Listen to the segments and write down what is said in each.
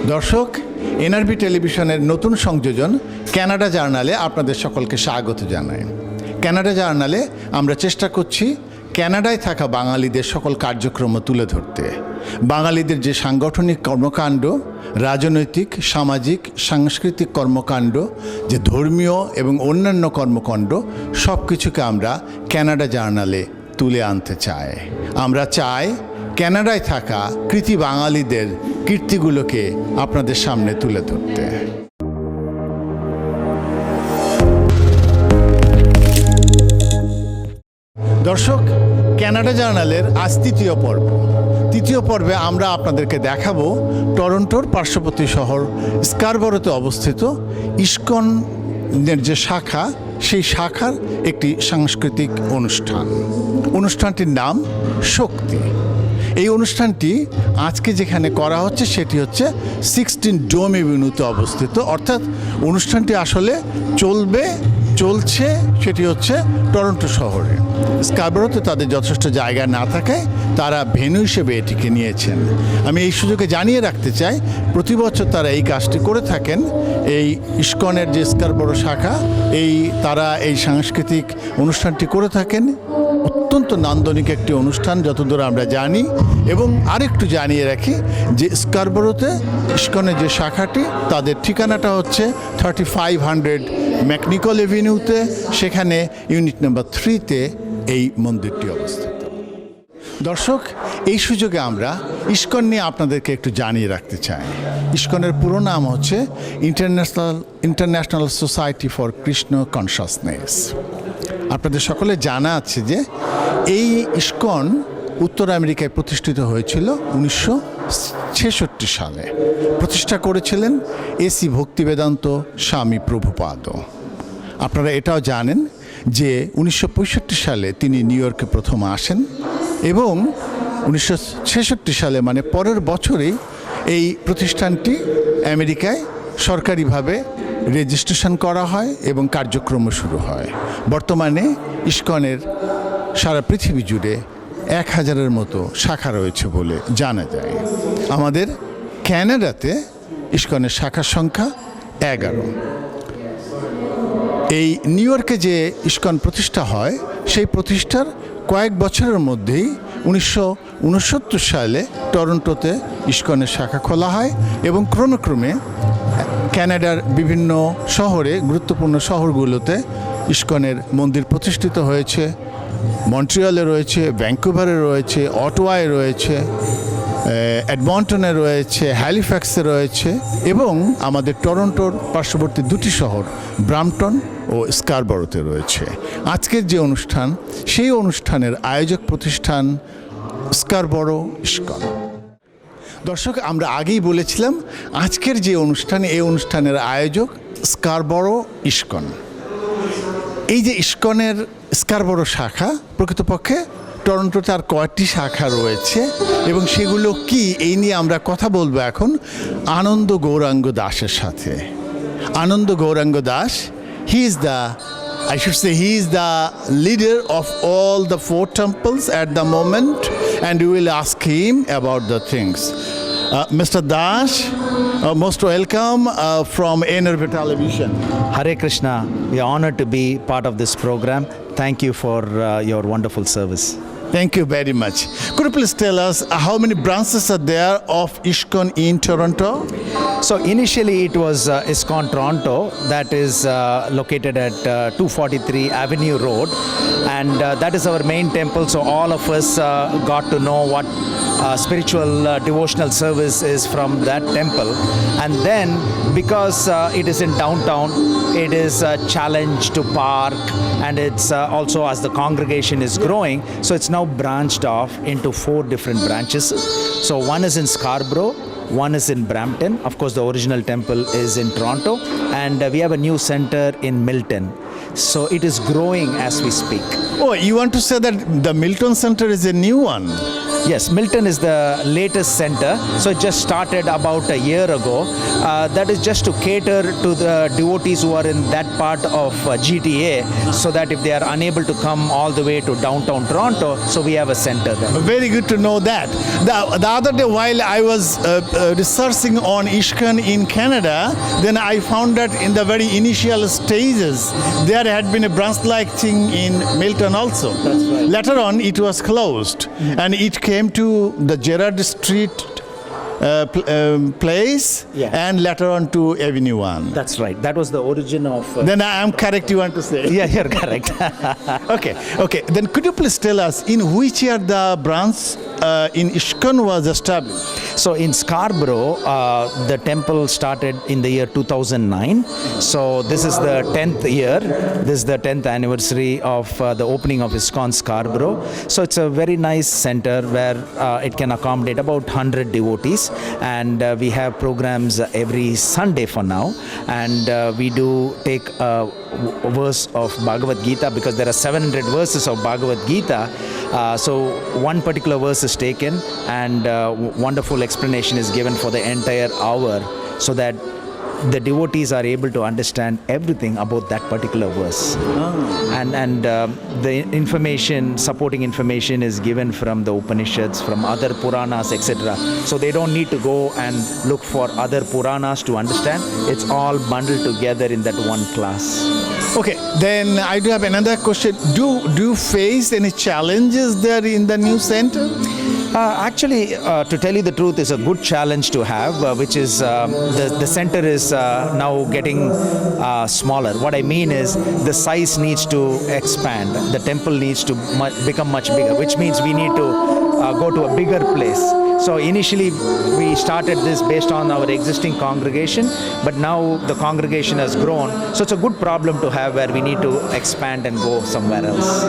দর্শক, এনআরবি টেলিভিশনের নতুন সংযোজন কানাডা জার্নালে আপনাদের সকলকে স্বাগত জানাই। কানাডা জার্নালে আমরা চেষ্টা করছি কানাডায় থাকা বাঙালিদের সকল কার্যক্রম তুলে ধরতে। বাঙালিদের যে সাংগঠনিক কর্মকাণ্ড, রাজনৈতিক, সামাজিক, সাংস্কৃতিক কর্মকাণ্ড, যে ধর্মীয় এবং অন্যান্য কর্মকাণ্ড, সব কিছুকে আমরা কানাডা জার্নালে তুলে আনতে চাই। আমরা চাই কানাডায় থাকা কৃতি বাঙালিদের কীর্তিগুলোকে আপনাদের সামনে তুলে ধরতে। দর্শক, কানাডা জার্নালের আজ তৃতীয় পর্বে আমরা আপনাদেরকে দেখাবো টরন্টোর পার্শ্ববর্তী শহর স্কারবরোতে অবস্থিত ইসকনের যে শাখা, সেই শাখার একটি সাংস্কৃতিক অনুষ্ঠানটির নাম শক্তি। এই অনুষ্ঠানটি আজকে যেখানে করা হচ্ছে সেটি হচ্ছে 16 ডোম এভিনিউতে অবস্থিত, অর্থাৎ অনুষ্ঠানটি আসলে চলছে সেটি হচ্ছে টরন্টো শহরে। স্কারবরোতে তাদের যথেষ্ট জায়গা না থাকায় তারা ভেন্যু হিসেবে এটিকে নিয়েছেন। আমি এই সুযোগে জানিয়ে রাখতে চাই, প্রতি বছর তারা এই কাজটি করে থাকেন। এই ইসকনের যে স্কারবরো শাখা, তারা এই সাংস্কৃতিক অনুষ্ঠানটি করে থাকেন। অত্যন্ত নান্দনিক একটি অনুষ্ঠান যতদূর আমরা জানি। এবং আরেকটু জানিয়ে রাখি যে স্কারবরোতে ইসকনের যে শাখাটি, তাদের ঠিকানাটা হচ্ছে 3500 ম্যাকনিকল এভিনিউতে, সেখানে ইউনিট নাম্বার 3-তে এই মন্দিরটি অবস্থিত। দর্শক, এই সুযোগে আমরা ইসকন নিয়ে আপনাদেরকে একটু জানিয়ে রাখতে চাই। ইসকনের পুরো নাম হচ্ছে international society for Krishna consciousness. আপনাদের সকলে জানা আছে যে এই ইসকন উত্তর আমেরিকায় প্রতিষ্ঠিত হয়েছিল 1966 সালে। প্রতিষ্ঠা করেছিলেন এসি ভক্তিবেদান্ত স্বামী প্রভুপাদ। আপনারা এটাও জানেন যে 1965 সালে তিনি নিউ ইয়র্কে প্রথম আসেন এবং 1966 সালে মানে পরের বছরেই এই প্রতিষ্ঠানটি আমেরিকায় সরকারিভাবে রেজিস্ট্রেশন করা হয় এবং কার্যক্রম শুরু হয়। বর্তমানে ইসকনের সারা পৃথিবী জুড়ে 1000-এর মতো শাখা রয়েছে বলে জানা যায়। আমাদের কানাডাতে ইসকনের শাখার সংখ্যা 11। এই নিউ ইয়র্কে যে ইসকন প্রতিষ্ঠা হয়, সেই প্রতিষ্ঠার কয়েক বছরের মধ্যেই 1969 সালে টরন্টোতে ইসকনের শাখা খোলা হয় এবং ক্রমে কানাডার বিভিন্ন শহরে, গুরুত্বপূর্ণ শহরগুলোতে ইসকনের মন্দির প্রতিষ্ঠিত হয়েছে। মন্ট্রিয়ালে রয়েছে, ভ্যাঙ্কুভারে রয়েছে, অটোয়ায় রয়েছে, এডমন্টনে রয়েছে, হ্যালিফ্যাক্সে রয়েছে এবং আমাদের টরন্টোর পার্শ্ববর্তী দুটি শহর ব্রাম্পটন ও স্কারবরোতে রয়েছে। আজকের যে অনুষ্ঠান, সেই অনুষ্ঠানের আয়োজক প্রতিষ্ঠান স্কারবরো ইসকন। দর্শক, আমরা আগেই বলেছিলাম আজকের যে অনুষ্ঠান, এই অনুষ্ঠানের আয়োজক স্কারবরো ইসকন। এই যে ইসকনের স্কারবরো শাখা, প্রকৃতপক্ষে টরন্টোতে আর কয়েকটি শাখা রয়েছে এবং সেগুলো কি, এই নিয়ে আমরা কথা বলবো এখন আনন্দ গৌরাঙ্গ দাসের সাথে। আনন্দ Gauranga Das, he is the leader of all the 4 temples at the moment, and we will ask him about the things. Mr. Das, most welcome from NRB Television. Hare Krishna, we are honored to be part of this program. Thank you for your wonderful service. Thank you very much. Could you please tell us how many branches are there of ISKCON in Toronto? So initially it was ISKCON Toronto, that is located at 243 Avenue Road, and that is our main temple. So all of us got to know what spiritual devotional service is from that temple. And then because it is in downtown, it is a challenge to park, and it's also as the congregation is growing, so it's now branched off into 4 different branches. So one is in Scarborough, one is in Brampton, of course the original temple is in Toronto, and we have a new center in Milton. So it is growing as we speak. Oh, you want to say that the Milton Center is a new one? Yes, Milton is the latest center. So it just started about a year ago. That is just to cater to the devotees who are in that part of GTA, so that if they are unable to come all the way to downtown Toronto, so we have a center there. Very good to know that. The other day, while I was researching on Iskon in Canada, then I found that in the very initial stages, there had been a branch-like thing in Milton also. That's right. Later on, it was closed, and it came to the Gerard Street place, Yeah. and later on to Avenue 1. That's right. That was the origin of. Then I am correct, you want to say? Yeah, you're correct. Okay. Then could you please tell us in which year the branch in Iskon was established? So in Scarborough, the temple started in the year 2009. So this is the 10th year. This is the 10th anniversary of the opening of ISKCON Scarborough. So it's a very nice center where it can accommodate about 100 devotees. And we have programs every Sunday for now. And we do take a verse of Bhagavad Gita, because there are 700 verses of Bhagavad Gita. So one particular verse is taken, and wonderful explanation is given for the entire hour, so that the devotees are able to understand everything about that particular verse. And the information, supporting information is given from the Upanishads, from other Puranas, etc. So they don't need to go and look for other Puranas to understand. It's all bundled together in that one class. Okay, then I do have another question. Do you face any challenges there in the new center? Actually, to tell you the truth, is a good challenge to have, which is the center is now getting smaller. What I mean is the size needs to expand. The temple needs to become much bigger, which means we need to go to a bigger place. So initially we started this based on our existing congregation, but now the congregation has grown. So it's a good problem to have, where we need to expand and go somewhere else.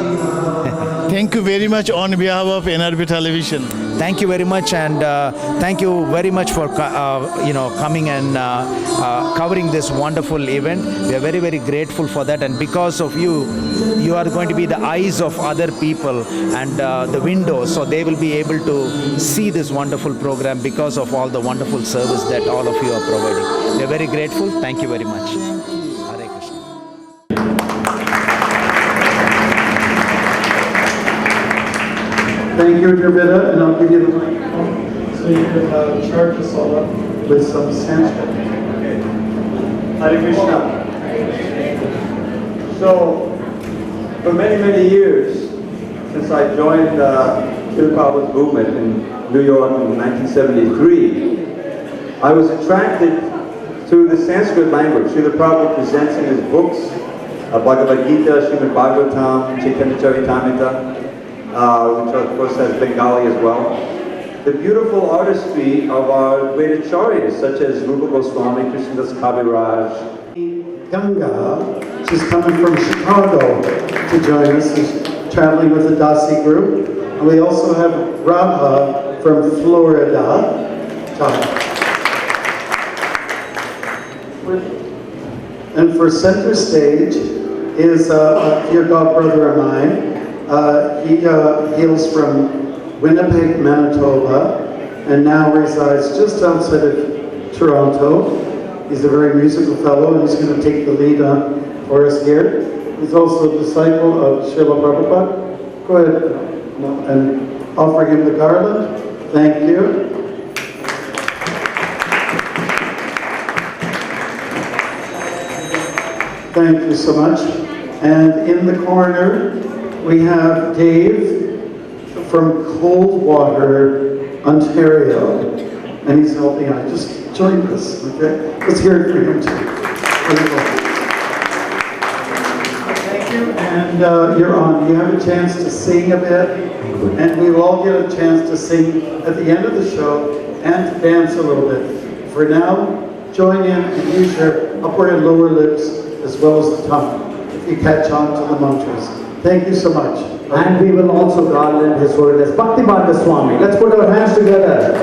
Thank you very much on behalf of NRB Television. Thank you very much, and thank you very much for coming and covering this wonderful event. We are very, very grateful for that, and because of you, you are going to be the eyes of other people and the windows, so they will be able to see this wonderful program because of all the wonderful service that all of you are providing. We are very grateful. Thank you very much. Hare Krishna. Thank you, Dravida, and I'll give you the microphone so you can charge us all up with some Sanskrit. Hare Krishna. So, for many, many years, since I joined Srila Prabhupada's movement in New York in 1973, I was attracted to the Sanskrit language. Srila Prabhupada presents in his books, Bhagavad Gita, Srimad Bhagavatam, Chaitanya Charitamrita, which of course has Bengali as well. The beautiful artistry of our great acharyas, such as Rupa Goswami, Krishnadas Kaviraj. Ganga, she's coming from Chicago to join us. She's traveling with the Dasi group. And we also have Radha from Florida. And for center stage is a dear god brother of mine. He hails from Winnipeg, Manitoba, and now resides just outside of Toronto. He's a very musical fellow, and he's going to take the lead for us here. He's also a disciple of Srila Prabhupada. Go ahead and offer him the garland. Thank you. Thank you so much. And in the corner, we have Dave from Coldwater, Ontario, and he's helping out. Just join us, okay? Let's hear it for him too. Thank you, and you're on. You have a chance to sing a bit, and we will all get a chance to sing at the end of the show and to dance a little bit. For now, join in and use your upper and lower lips as well as the tongue if you catch on to the mantras. Thank you so much. And we will also garland His Holiness Bhaktivedanta Swami. Let's put our hands together.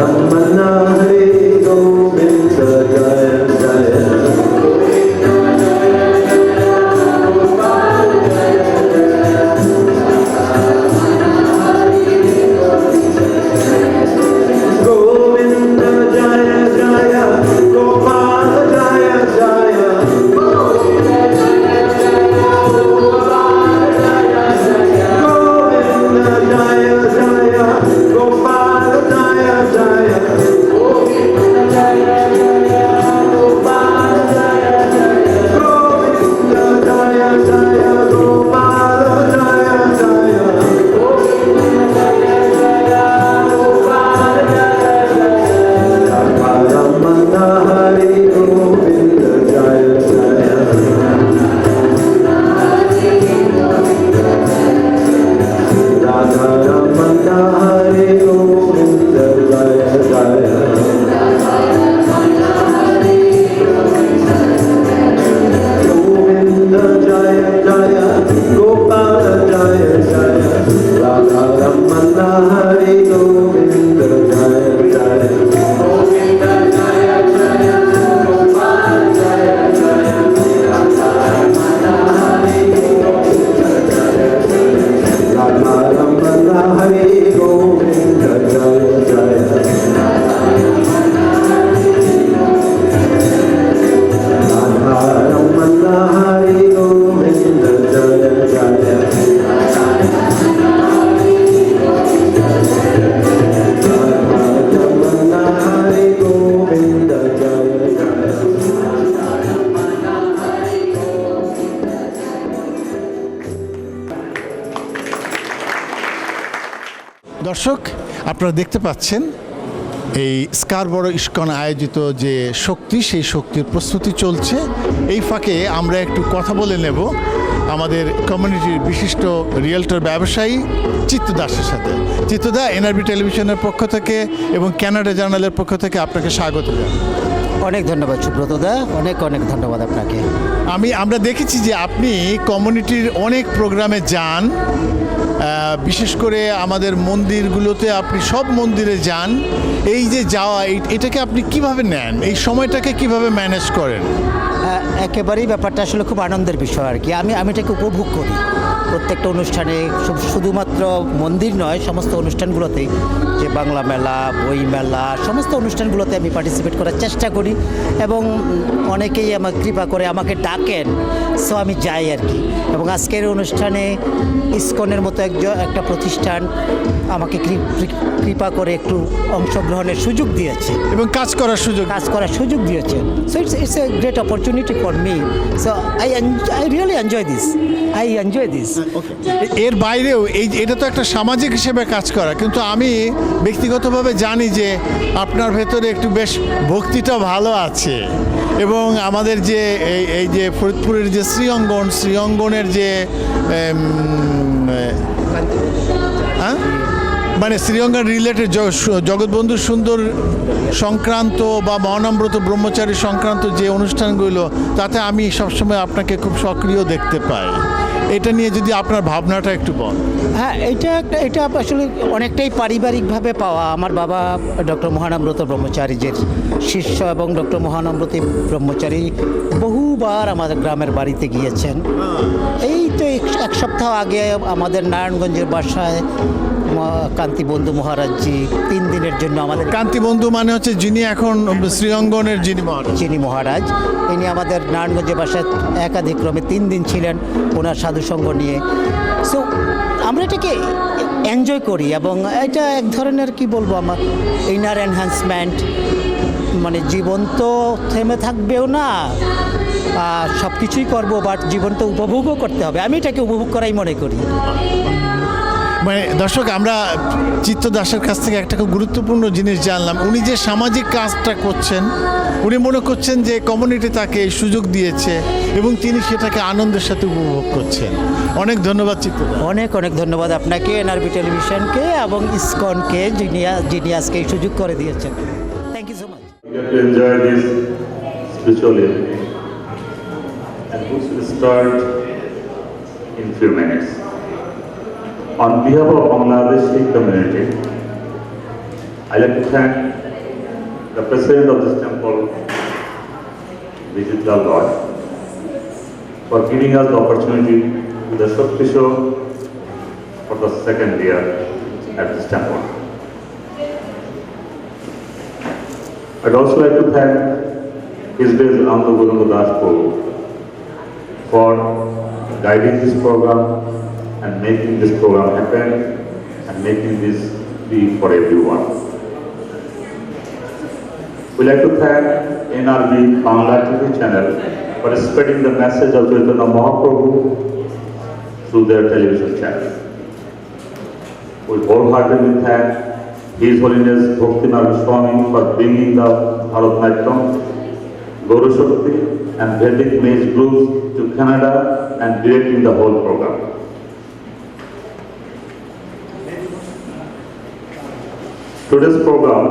Ramana Hare Govinda Jaya Jaya Govinda Jaya Jaya Gopal Jaya Jaya Govinda Jaya Jaya Gopal Jaya Jaya Govinda Jaya Jaya Gopal Jaya Jaya Govinda Jaya Jaya Gopal Jaya Jaya Govinda Jaya Jaya Gopal Jaya Jaya Ramana Hare Govinda Jaya Jaya Radha Ramana Hare Govinda Jaya Jaya Govinda Jaya Jaya Gopal Jaya Jaya Radha Ramana Hare Govinda Jaya Jaya Govinda Jaya Jaya Gopal Jaya Jaya Radha Ramana Hare Govinda Jaya Jaya Radha Ramana Hare Govinda Jaya Jaya Radha Ramana Hare Govinda Jaya Jaya Radha Ramana Hare Govinda Jaya Jaya দর্শক, আপনারা দেখতে পাচ্ছেন এই স্কারবরো ISKCON আয়োজিত যে শক্তি, সেই শক্তির প্রস্তুতি চলছে। এই ফাঁকে আমরা একটু কথা বলে নেব আমাদের কমিউনিটির বিশিষ্ট রিয়েলটর ব্যবসায়ী চিত্ত দাসের সাথে। চিত্তদা, এনআরবি টেলিভিশনের পক্ষ থেকে এবং কানাডা জার্নালের পক্ষ থেকে আপনাকে স্বাগত জানাই। অনেক ধন্যবাদ সুব্রতদা, অনেক অনেক ধন্যবাদ আপনাকে। আমরা দেখেছি যে আপনি কমিউনিটির অনেক প্রোগ্রামে যান, বিশেষ করে আমাদের মন্দিরগুলোতে আপনি সব মন্দিরে যান। এই যে যাওয়া, এটাকে আপনি কিভাবে নেন? এই সময়টাকে কিভাবে ম্যানেজ করেন? একেবারেই ব্যাপারটা আসলে খুব আনন্দের বিষয় আর কি। আমি এটাকে উপভোগ করি। প্রত্যেকটা অনুষ্ঠানে, শুধুমাত্র মন্দির নয়, সমস্ত অনুষ্ঠানগুলোতেই, যে বাংলা মেলা, বই মেলা, সমস্ত অনুষ্ঠানগুলোতে আমি পার্টিসিপেট করার চেষ্টা করি এবং অনেকেই আমার কৃপা করে আমাকে ডাকেন, সো আমি যাই আর কি। এবং আজকের অনুষ্ঠানে ইসকনের মতো একটা প্রতিষ্ঠান আমাকে কৃপা করে একটু অংশগ্রহণের সুযোগ দিয়েছে এবং কাজ করার সুযোগ দিয়েছে। So it's a great opportunity for me. So I really enjoy this. এর বাইরেও এটা তো একটা সামাজিক হিসেবে কাজ করা, কিন্তু আমি ব্যক্তিগতভাবে জানি যে আপনার ভেতরে একটু বেশ ভক্তিটা ভালো আছে। এবং আমাদের যে এই যে ফরিদপুরের যে শ্রীঅঙ্গনের যে মানে শ্রীঅঙ্গন রিলেটেড জগৎবন্ধু সুন্দর সংক্রান্ত বা মহানামব্রত ব্রহ্মচারী সংক্রান্ত যে অনুষ্ঠানগুলো, তাতে আমি সবসময় আপনাকে খুব সক্রিয় দেখতে পাই। এটা নিয়ে যদি আপনার ভাবনাটা একটু বল। হ্যাঁ, এটা আসলে অনেকটাই পারিবারিকভাবে পাওয়া। আমার বাবা ডক্টর মহানামব্রত ব্রহ্মচারীজের শিষ্য এবং ডক্টর মহানামব্রত ব্রহ্মচারী বহুবার আমাদের গ্রামের বাড়িতে গিয়েছেন। এই তো এক সপ্তাহ আগে আমাদের নারায়ণগঞ্জের বাসায় কান্তিবন্ধু মহারাজজি 3 দিনের জন্য আমাদের, কান্তিবন্ধু মানে হচ্ছে যিনি এখন শ্রীঅঙ্গনের যিনি মহারাজ, ইনি আমাদের নারায়ণগঞ্জের বাসায় একাধিক্রমে 3 দিন ছিলেন ওনার সাধুসঙ্গ নিয়ে। সো আমরা এটাকে এনজয় করি এবং এটা এক ধরনের কি বলবো, আমার ইনার এনহ্যান্সমেন্ট। মানে জীবন তো থেমে থাকবেও না, সব কিছুই করবো, বাট জীবন তো উপভোগও করতে হবে। আমি এটাকে উপভোগ করাই মনে করি। মানে দর্শক, আমরা চিত্ত দাসের কাছ থেকে একটা খুব গুরুত্বপূর্ণ জিনিস জানলাম। উনি যে সামাজিক কাজটা করছেন, উনি মনে করছেন যে কমিউনিটি তাকে এই সুযোগ দিয়েছে এবং তিনি সেটাকে আনন্দের সাথে উপভোগ করছেন। অনেক ধন্যবাদ চিত্ত। অনেক অনেক ধন্যবাদ আপনাকে, এনআরবি টেলিভিশনকে এবং ইসকনকে, যিনি আজকে এই সুযোগ করে দিয়েছেন। Thank you so much. Enjoy this spiritually, and we will start in few minutes. On behalf of Bangladeshi community, I like to thank the president of this temple, Vijit Lal Lord, for giving us the opportunity to the Shakti show for the second year at this temple. I'd also like to thank His Grace Ananda Guru Das Prabhu for guiding this program and making this program happen and making this be for everyone. We'd like to thank NRB Bengali TV channel for spreading the message of Chaitanya Mahaprabhu through their television channel. We wholeheartedly thank His Holiness Bhaktivinoda Swami for bringing the Bharatanatyam, Gaura Shakti and Vedic mage groups to Canada and directing the whole program. Today's program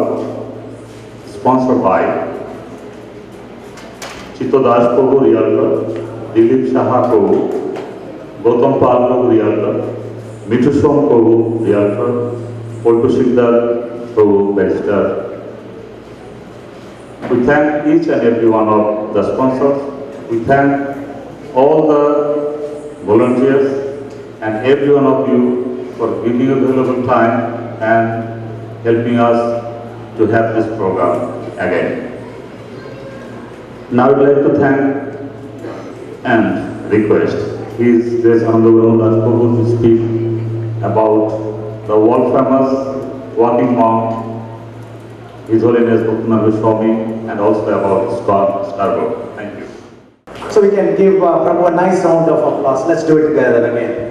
is sponsored by Chito Das Prabhu Realtor, Dilip Saha Prabhu, Gautam Pal Prabhu Realtor, Mithu Som Prabhu Realtor, Poltu Siddhar Prabhu Barrister. We thank each and every one of the sponsors. We thank all the volunteers and every one of you for giving available time and helping us to have this program again. Now I would like to thank and request His Grace Ananda Guru Das Prabhu to speak about the world famous walking monk, His Holiness Bhaktivinoda Swami, and also about Iসকন Starbuck. Thank you. So we can give Prabhu a nice round of applause. Let's do it together again.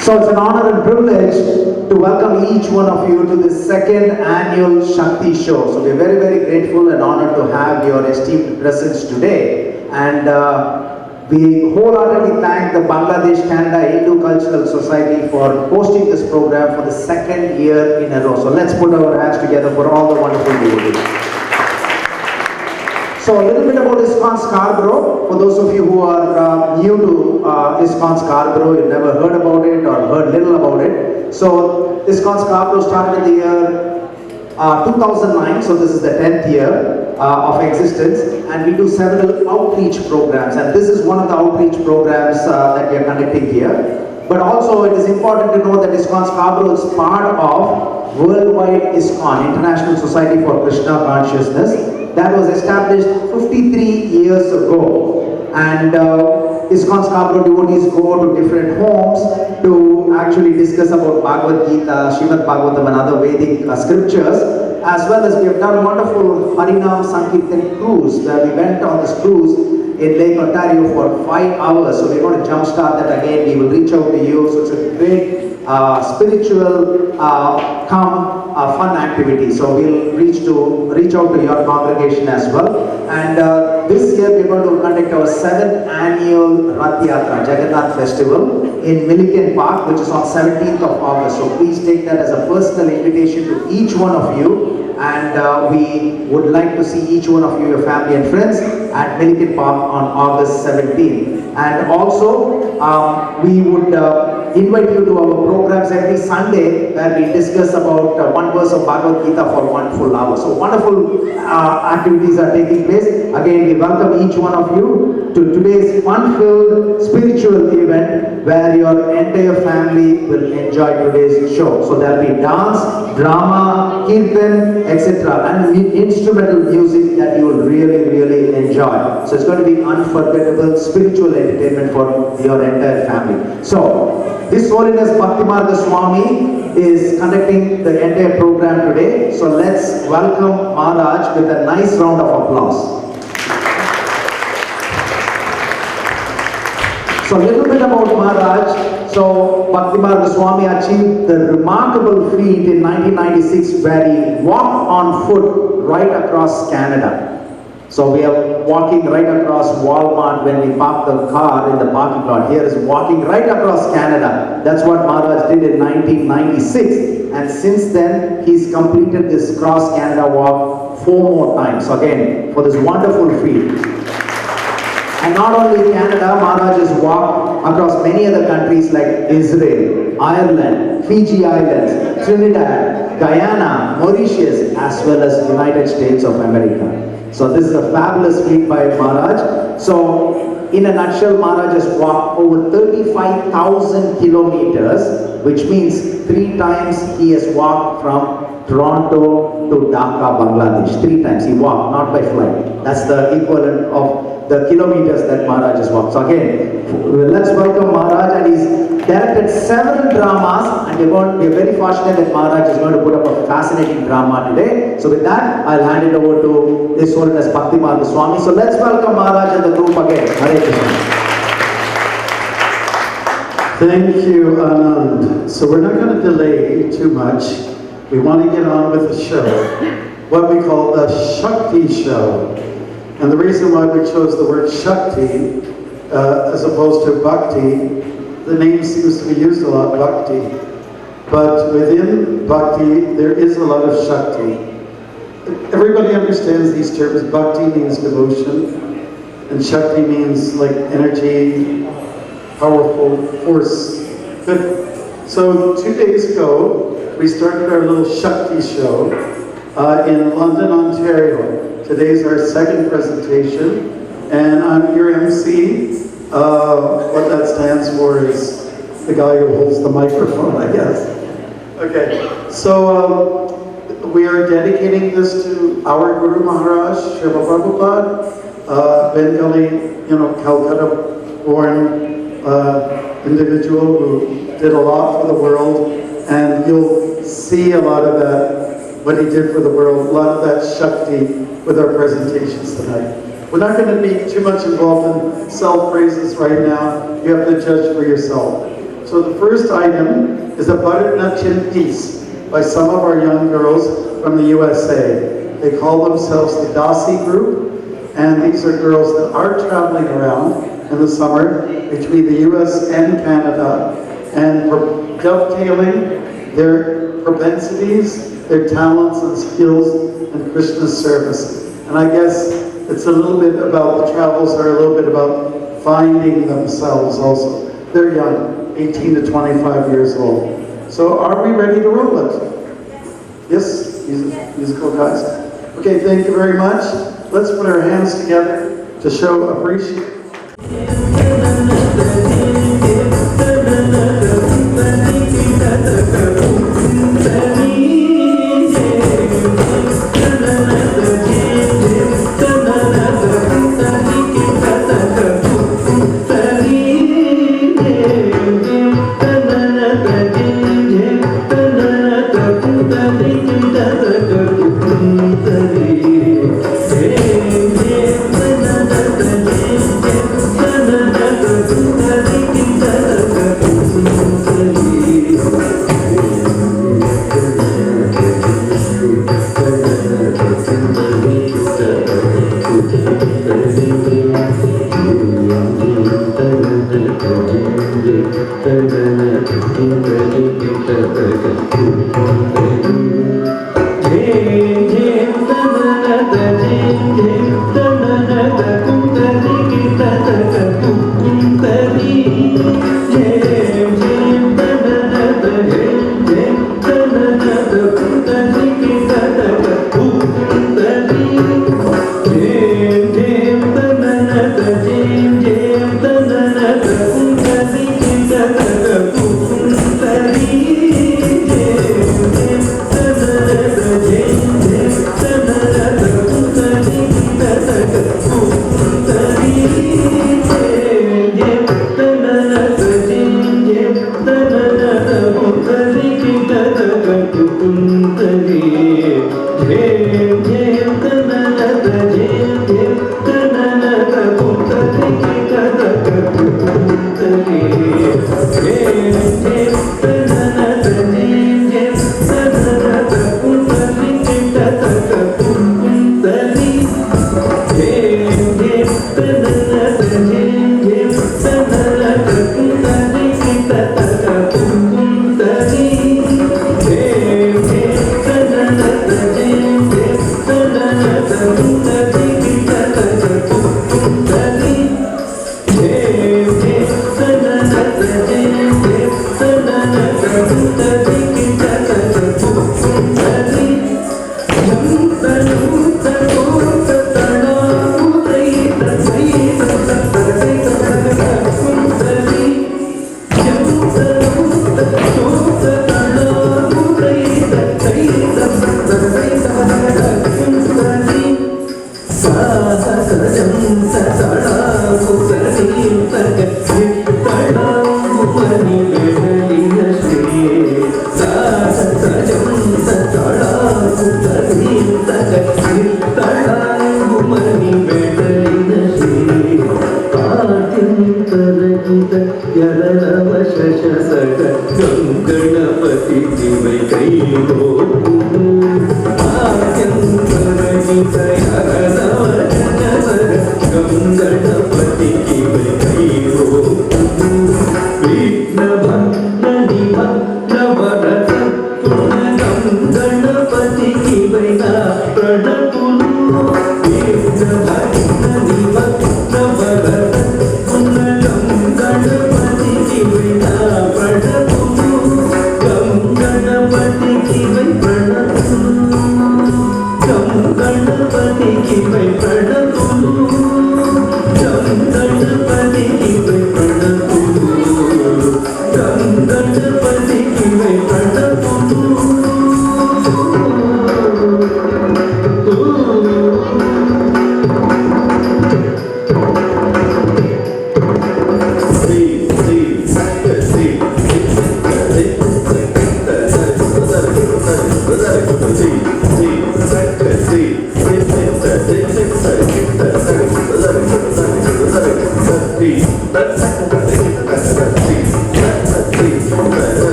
So it's an honor and privilege to welcome each one of you to this second annual Shakti show. So we're very, very grateful and honored to have your esteemed presence today. And we wholeheartedly thank the Bangladesh Canada Hindu Cultural Society for hosting this program for the second year in a row. So let's put our hands together for all the wonderful devotees. So a little bit about Iসকon Scarborough. For those of you who are new to Iসকon Scarborough, you've never heard about it or heard little about it. So Iসকon Scarborough started in the year 2009, so this is the 10th year of existence, and we do several outreach programs, and this is one of the outreach programs that we are conducting here. But also it is important to know that Iসকon Scarborough is part of Worldwide Iসকon, International Society for Krishna Consciousness, that was established 53 years ago. And Iসকon Scarborough devotees go to different homes to actually discuss about Bhagavad Gita, Srimad Bhagavatam and other Vedic scriptures, as well as we have done wonderful Harinam Sankirtan cruise, where we went on this cruise in Lake Ontario for 5 hours. So we're going to jumpstart that again. We will reach out to you. So it's a great spiritual fun activity. So we'll reach out to your congregation as well. And this year we're going to conduct our 7th annual Rath Yatra Jagannath Festival in Milliken Park, which is on 17th of August. So please take that as a personal invitation to each one of you. And we would like to see each one of you, your family and friends, at Milliken Park on August 17th. And also, we would invite you to our programs every Sunday, where we discuss about one verse of Bhagavad Gita for 1 full hour. So wonderful activities are taking place. Again, we welcome each one of you to today's fun-filled spiritual event, where your entire family will enjoy today's show. So there will be dance, drama, kirtan, etc. and instrumental music that you will really, really enjoy. So it's going to be unforgettable spiritual entertainment for your entire family. So His Holiness Bhaktimarga Swami is conducting the entire program today. So let's welcome Maharaj with a nice round of applause. So a little bit about Maharaj. So Bhaktimarga Swami achieved the remarkable feat in 1996, where he walked on foot right across Canada. So we are walking right across Walmart when we park the car in the parking lot. Here is walking right across Canada. That's what Maharaj did in 1996. And since then, he's completed this cross Canada walk 4 more times. So again, for this wonderful feat. And not only Canada, Maharaj has walked across many other countries like Israel, Ireland, Fiji Islands, Trinidad, Guyana, Mauritius, as well as United States of America. So this is a fabulous feat by Maharaj. So in a nutshell, Maharaj has walked over 35,000 kilometers, which means 3 times he has walked from Toronto to Dhaka, Bangladesh. 3 times he walked, not by flight. That's the equivalent of the kilometers that Maharaj has walked. So again, let's welcome Maharaj, and he's directed several dramas, and we're very fortunate that Maharaj is going to put up a fascinating drama today. So with that, I'll hand it over to His Holiness Bhakti Marga Swami. So let's welcome Maharaj and the group again. Hare Krishna. Thank you, Anand. So we're not going to delay too much. We want to get on with the show, what we call the Shakti show. And the reason why we chose the word Shakti as opposed to Bhakti, the name seems to be used a lot, Bhakti. But within Bhakti, there is a lot of Shakti. Everybody understands these terms. Bhakti means devotion, and Shakti means like energy, powerful force. So 2 days ago, we started our little Shakti show in London, Ontario. Today's our second presentation, and I'm your MC. What that stands for is the guy who holds the microphone, I guess. Okay, so we are dedicating this to our Guru Maharaj, Srila Prabhupada, Bengali, Calcutta-born individual who did a lot for the world, and you'll see a lot of that, what he did for the world, a lot of that Shakti with our presentations tonight. We're not going to be too much involved in self-praises right now. You have to judge for yourself. So the first item is a Bharatanatyam piece by some of our young girls from the USA. They call themselves the Dasi group, and these are girls that are traveling around in the summer between the US and Canada, and dovetailing their propensities, their talents and skills in Krishna's service. And I guess it's a little bit about, the travels are a little bit about finding themselves also. They're young, 18 to 25 years old. So are we ready to roll it? Yes, musical guys? Okay, thank you very much. Let's put our hands together to show appreciation.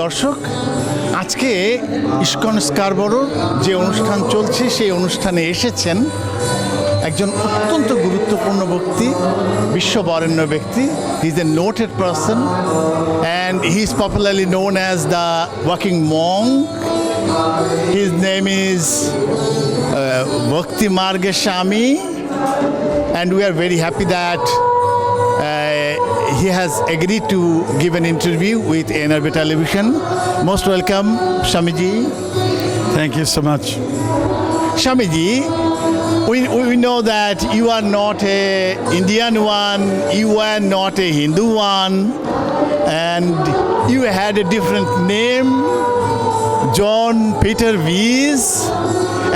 দর্শক আজকে ISKCON স্কারবোরোর যে অনুষ্ঠান চলছে সেই অনুষ্ঠানে এসেছেন একজন অত্যন্ত গুরুত্বপূর্ণ ব্যক্তি বিশ্ববরেণ্য ব্যক্তি he is a noted person and he is popularly known as the walking Monk his name is ভক্তি মার্গে স্বামী and we are very happy that he has agreed to give an interview with NRB television. Most welcome, Shamiji. Thank you so much. Shamiji, we know that you are not a Indian one, you are not a Hindu one, and you had a different name, John Peter Wies.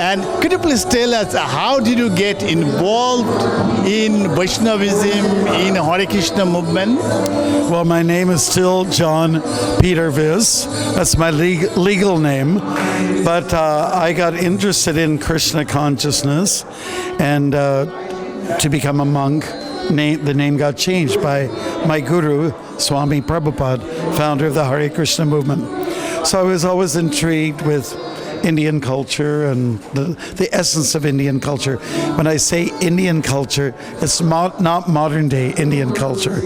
And could you please tell us how did you get involved in Vaishnavism, in Hare Krishna movement? Well, my name is still John Peter Wies. That's my legal name. But I got interested in Krishna consciousness, and to become a monk, the name got changed by my guru, Swami Prabhupada, founder of the Hare Krishna movement. So I was always intrigued with Indian culture and the essence of Indian culture. When I say Indian culture, it's not modern day Indian culture,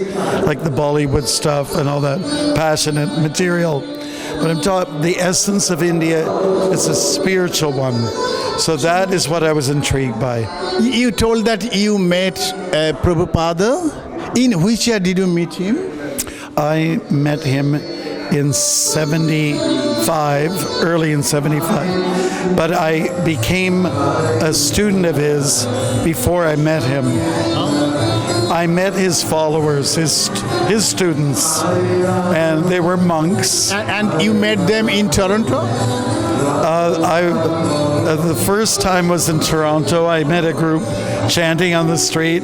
like the Bollywood stuff and all that passionate material. But I'm talking the essence of India is a spiritual one. So that is what I was intrigued by. You told that you met Prabhupada In which year did you meet him? I met him in 75, early in 75, but I became a student of his before I met him. I met his followers, his students, and they were monks. And you met them in Toronto? The first time was in Toronto. I met a group chanting on the street.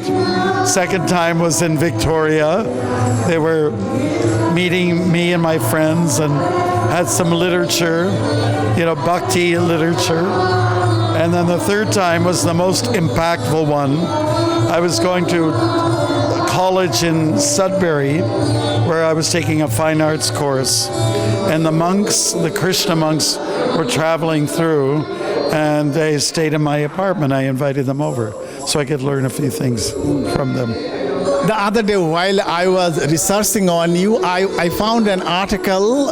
Second time was in Victoria. They were meeting me and my friends and had some literature, bhakti literature. And then the third time was the most impactful one. I was going to college in Sudbury, where I was taking a fine arts course, and the monks, the Krishna monks, were traveling through, and they stayed in my apartment. I invited them over so I could learn a few things from them. The other day, while I was researching on you, I found an article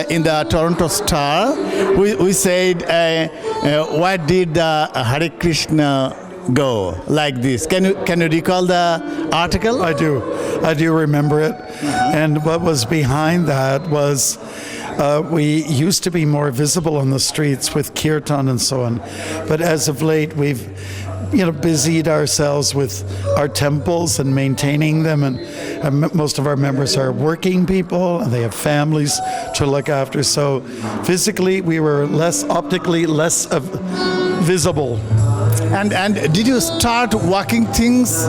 in the Toronto Star. We said, where did the Hare Krishna go? Like this. Can you recall the article? I do remember it. And what was behind that was we used to be more visible on the streets with kirtan and so on. But as of late, we've busied ourselves with our temples and maintaining them, and most of our members are working people and they have families to look after. So physically, we were optically less visible. And did you start walking things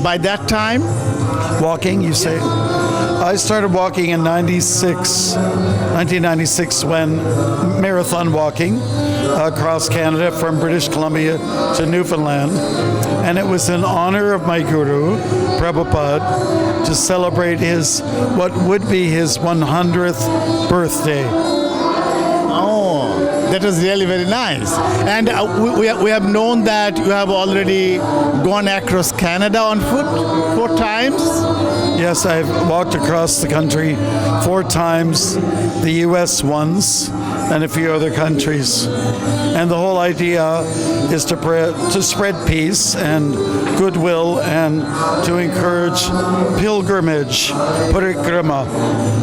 by that time? Walking, you say? I started walking in 1996 when marathon walking across Canada from British Columbia to Newfoundland. And it was in honor of my guru, Prabhupada, to celebrate what would be his 100th birthday. That was really very nice. And we have known that you have already gone across Canada on foot 4 times. Yes, I've walked across the country 4 times, the U.S. once, and a few other countries. And the whole idea is to spread peace and goodwill and to encourage pilgrimage, parikrama,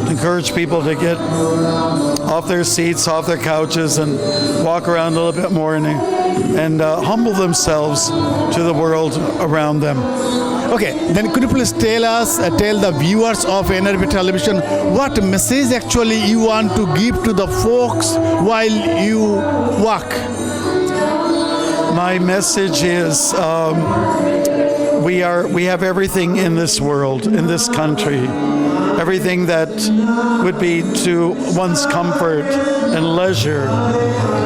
to encourage people to get off their seats, off their couches, and walk around a little bit more and humble themselves to the world around them. Okay, then could you please tell the viewers of NRB television what message actually you want to give to the folks while you walk? My message is we have everything in this world, in this country, everything that would be to one's comfort and leisure.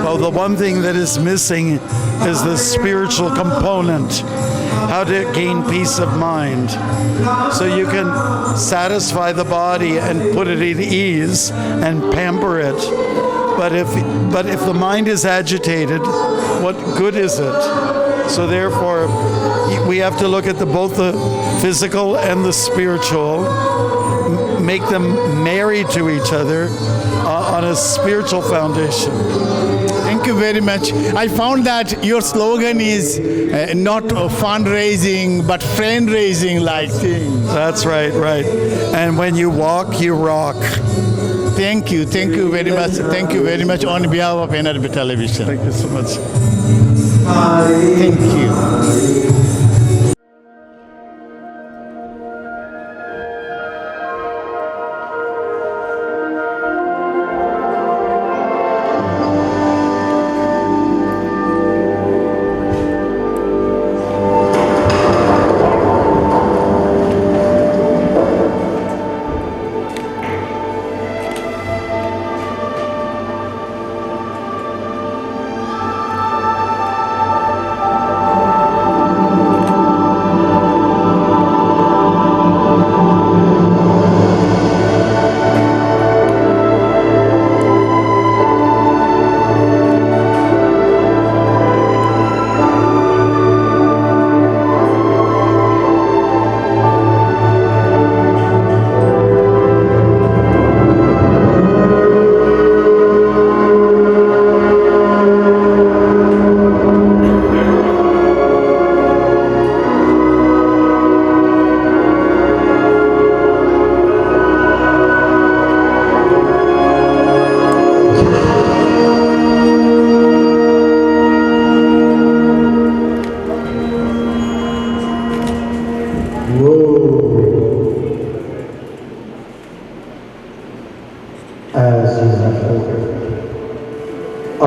Well, the one thing that is missing is the spiritual component. How to gain peace of mind. So you can satisfy the body and put it at ease and pamper it. But if the mind is agitated, what good is it? So therefore, we have to look at both the physical and the spiritual, make them married to each other on a spiritual foundation. Thank you very much. I found that your slogan is not fundraising, but friend-raising like thing. That's right. And when you walk, you rock. Thank you very much. Thank you very much on behalf of NRB Television. Thank you so much. Thank you.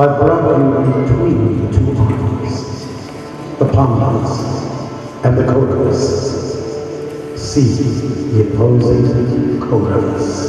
I brought you between two arms, the Pandas and the Kauravas. See the opposing Kauravas.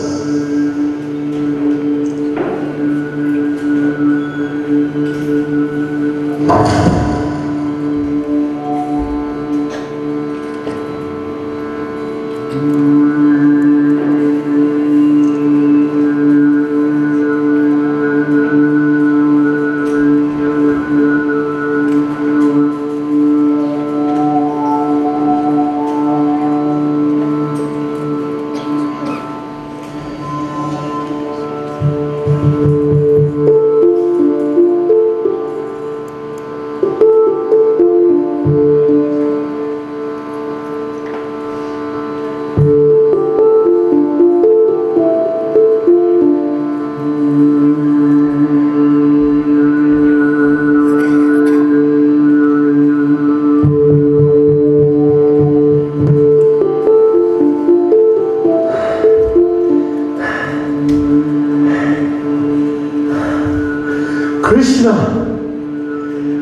Krishna,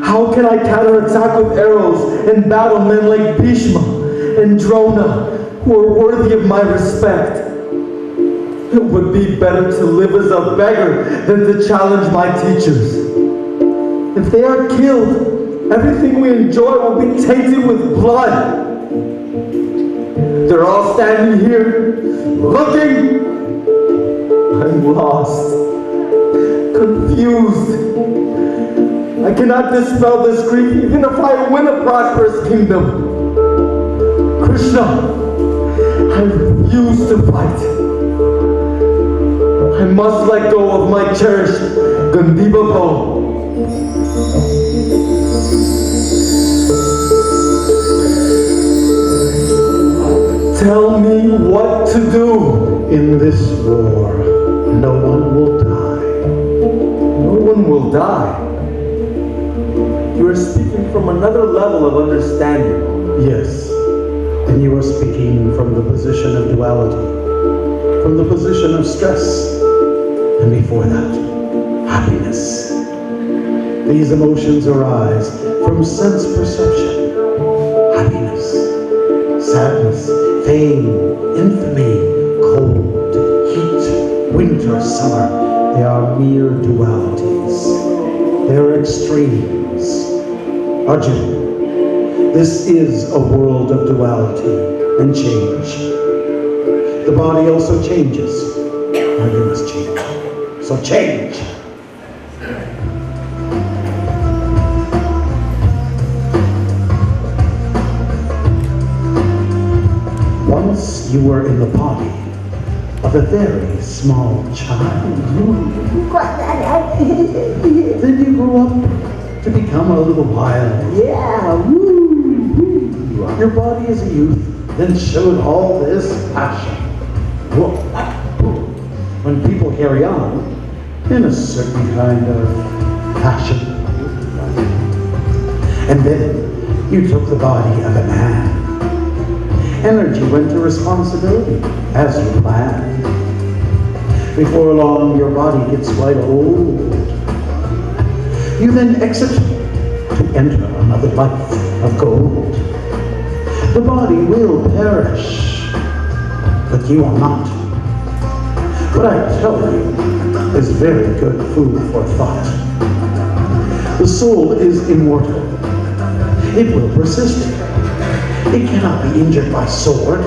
how can I counterattack with arrows and battle men like Bhishma and Drona who are worthy of my respect? It would be better to live as a beggar than to challenge my teachers. If they are killed, everything we enjoy will be tainted with blood. They're all standing here, looking. I'm lost, confused. I cannot dispel this grief even if I win a prosperous kingdom. Krishna, I refuse to fight. I must let go of my cherished Gandiva bow. Tell me what to do. In this war, no one will die. No one will die. You are speaking from another level of understanding. Yes, and you are speaking from the position of duality, from the position of stress, and before that, happiness. These emotions arise from sense perception. Happiness, sadness, fame, infamy, cold, heat, winter, summer. They are mere dualities. They are extremes. Arjuna, this is a world of duality and change. The body also changes. Now you must change. So change. Once you were in the body of a very small child. Then you grew up to become a little wild. Yeah, woo. Your body as a youth then showed all this passion. Whoa. When people carry on in a certain kind of passion. And then you took the body of a man. Energy went to responsibility as you planned. Before long, your body gets quite old. You then exit to enter another life of gold. The body will perish, but you are not. What I tell you is very good food for thought. The soul is immortal. It will persist. It cannot be injured by sword,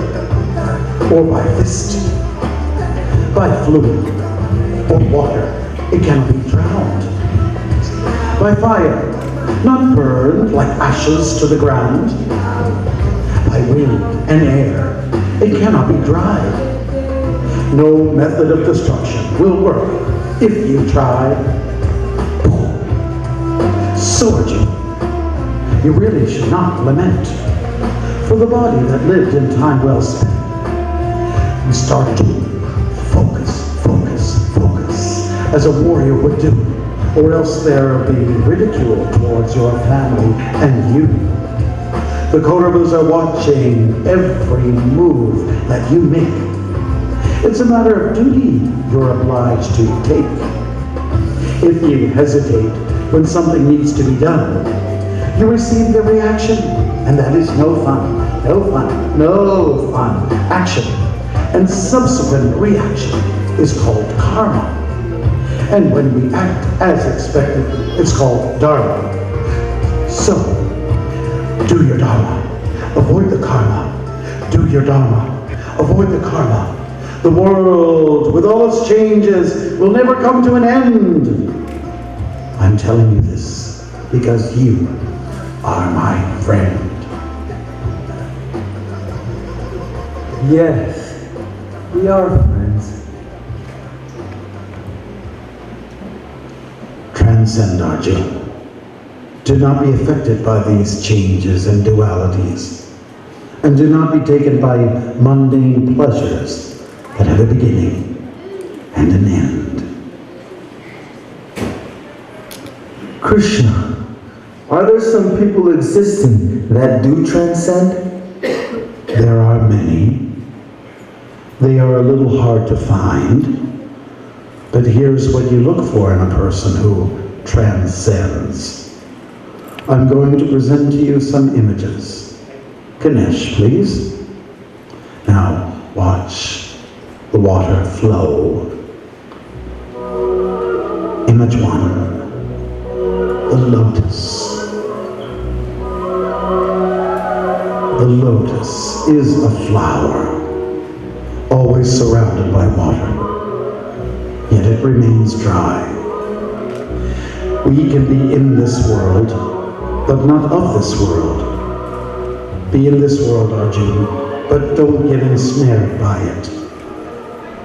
or by fist, by fluid, or water. It cannot be drowned. By fire, not burned like ashes to the ground. By wind and air, it cannot be dried. No method of destruction will work if you try. So, Arjuna, you really should not lament for the body that lived in time well spent. You start to focus, focus, focus, as a warrior would do, or else there will be ridicule towards your family and you. The Kauravas are watching every move that you make. It's a matter of duty you're obliged to take. If you hesitate when something needs to be done, you receive the reaction, and that is no fun, no fun, no fun. Action and subsequent reaction is called karma. And when we act as expected, it's called dharma. So, do your dharma, avoid the karma. Do your dharma, avoid the karma. The world, with all its changes, will never come to an end. I'm telling you this because you are my friend. Yes, we are friends. Transcend, Arjun. Do not be affected by these changes and dualities, and do not be taken by mundane pleasures that have a beginning and an end. Krishna, are there some people existing that do transcend? There are many. They are a little hard to find, but here's what you look for in a person who transcends. I'm going to present to you some images. Ganesh, please. Now, watch the water flow. Image 1, the lotus. The lotus is a flower, always surrounded by water, yet it remains dry. We can be in this world, but not of this world. Be in this world, Arjun, but don't get ensnared by it.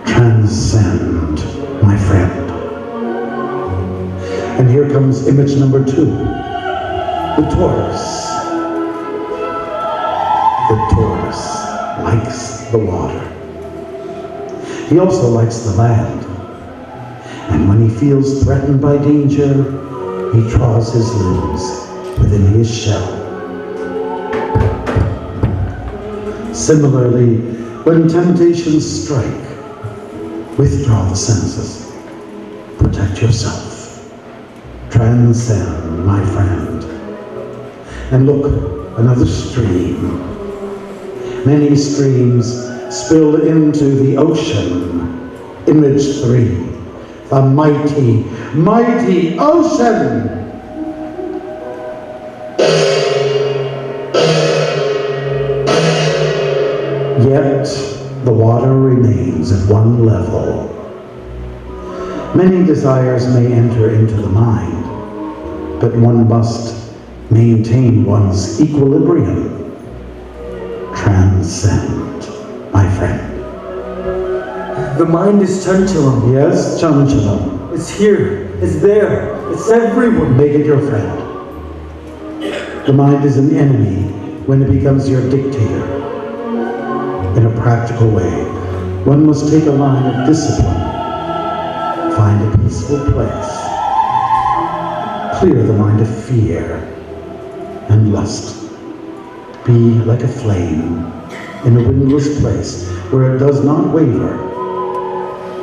Transcend, my friend. And here comes image number 2, the tortoise. The tortoise likes the water. He also likes the land. And when he feels threatened by danger, he draws his limbs within his shell. Similarly, when temptations strike, withdraw the senses. Protect yourself. Transcend, my friend. And look, another stream. Many streams spill into the ocean. Image 3, a mighty, mighty ocean. Yet the water remains at one level. Many desires may enter into the mind, but one must maintain one's equilibrium. Transcend, my friend. The mind is chanchalam. Yes, Chanchalam. It's here, it's there, it's everywhere. Make it your friend. The mind is an enemy when it becomes your dictator. In a practical way, one must take a line of discipline, find a peaceful place, clear the mind of fear and lust. Be like a flame in a windless place where it does not waver.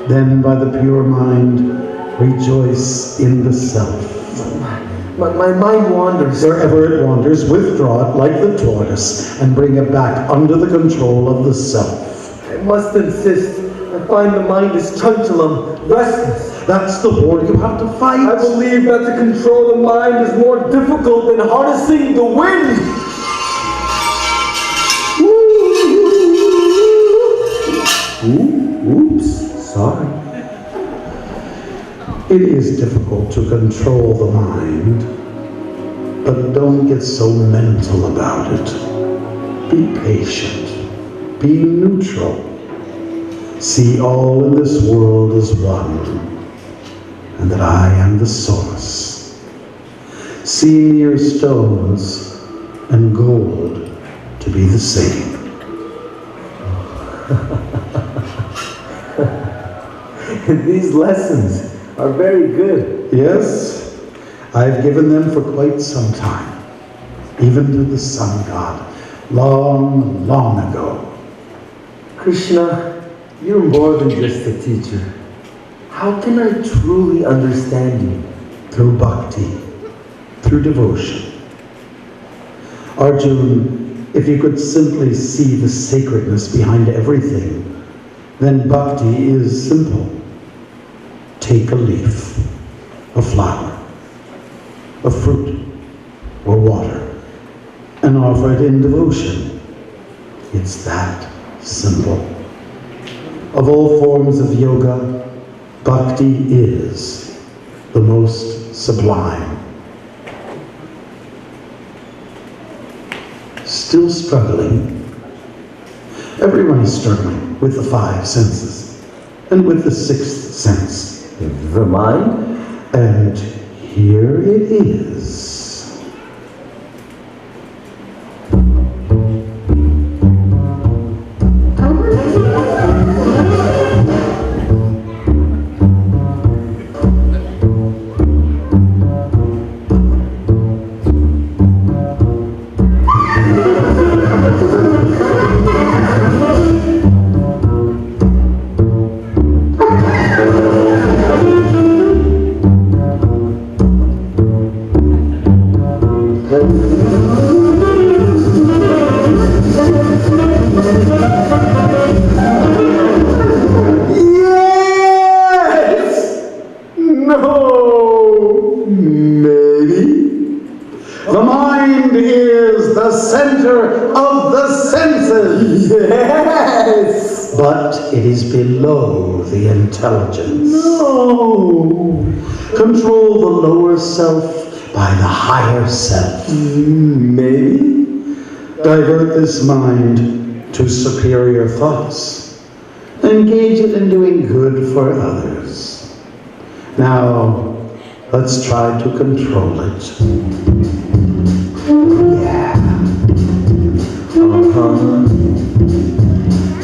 Then by the pure mind, rejoice in the self. My mind wanders. Wherever it wanders, withdraw it like the tortoise and bring it back under the control of the self. I must insist. I find the mind is chanchalam, restless. That's the war you have to fight. I believe that to control the mind is more difficult than harnessing the wind. Oops, sorry. It is difficult to control the mind, but don't get so mental about it. Be patient. Be neutral. See all in this world as one, and that I am the source. See mere stones and gold to be the same. These lessons are very good. Yes, I've given them for quite some time, even to the sun god, long, long ago. Krishna, you're more than just a teacher. How can I truly understand you? Through bhakti, through devotion. Arjun, if you could simply see the sacredness behind everything, then bhakti is simple. Take a leaf, a flower, a fruit, or water, and offer it in devotion. It's that simple. Of all forms of yoga, bhakti is the most sublime. Still struggling? Everyone is struggling with the five senses and with the sixth sense. The mind? And here it is. The mind is the center of the senses. Yes! But it is below the intelligence. No! Control the lower self by the higher self. Maybe? Divert this mind to superior thoughts. Engage it in doing good for others. Now, let's try to control it. Yeah. Uh-huh.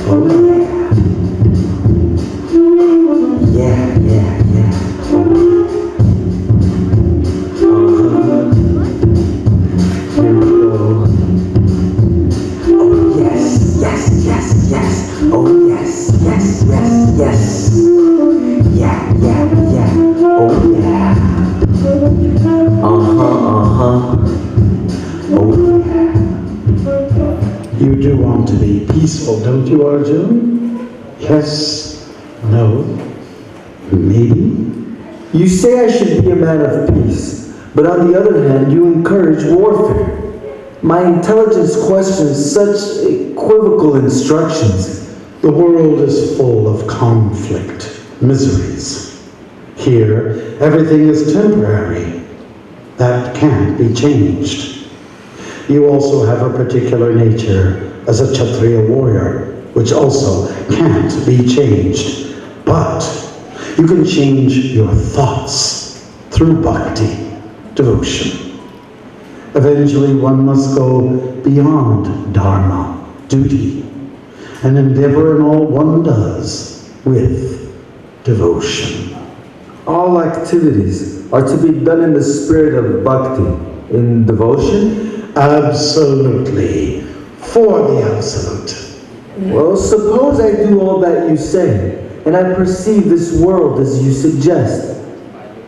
Oh, yeah. Yeah. Uh-huh. Here we go. Oh, yes. Oh, yes. Yeah. Oh, yeah. Uh-huh. Oh, yeah. You do want to be peaceful, don't you, Arjun? Yes? No? Maybe? You say I should be a man of peace, but on the other hand, you encourage warfare. My intelligence questions such equivocal instructions. The world is full of conflict, miseries. Here, everything is temporary. That can't be changed. You also have a particular nature as a Kshatriya warrior, which also can't be changed. But you can change your thoughts through bhakti, devotion. Eventually, one must go beyond dharma, duty, and endeavor in all one does with devotion. All activities are to be done in the spirit of bhakti, in devotion? Absolutely. For the absolute. Well, suppose I do all that you say, and I perceive this world as you suggest.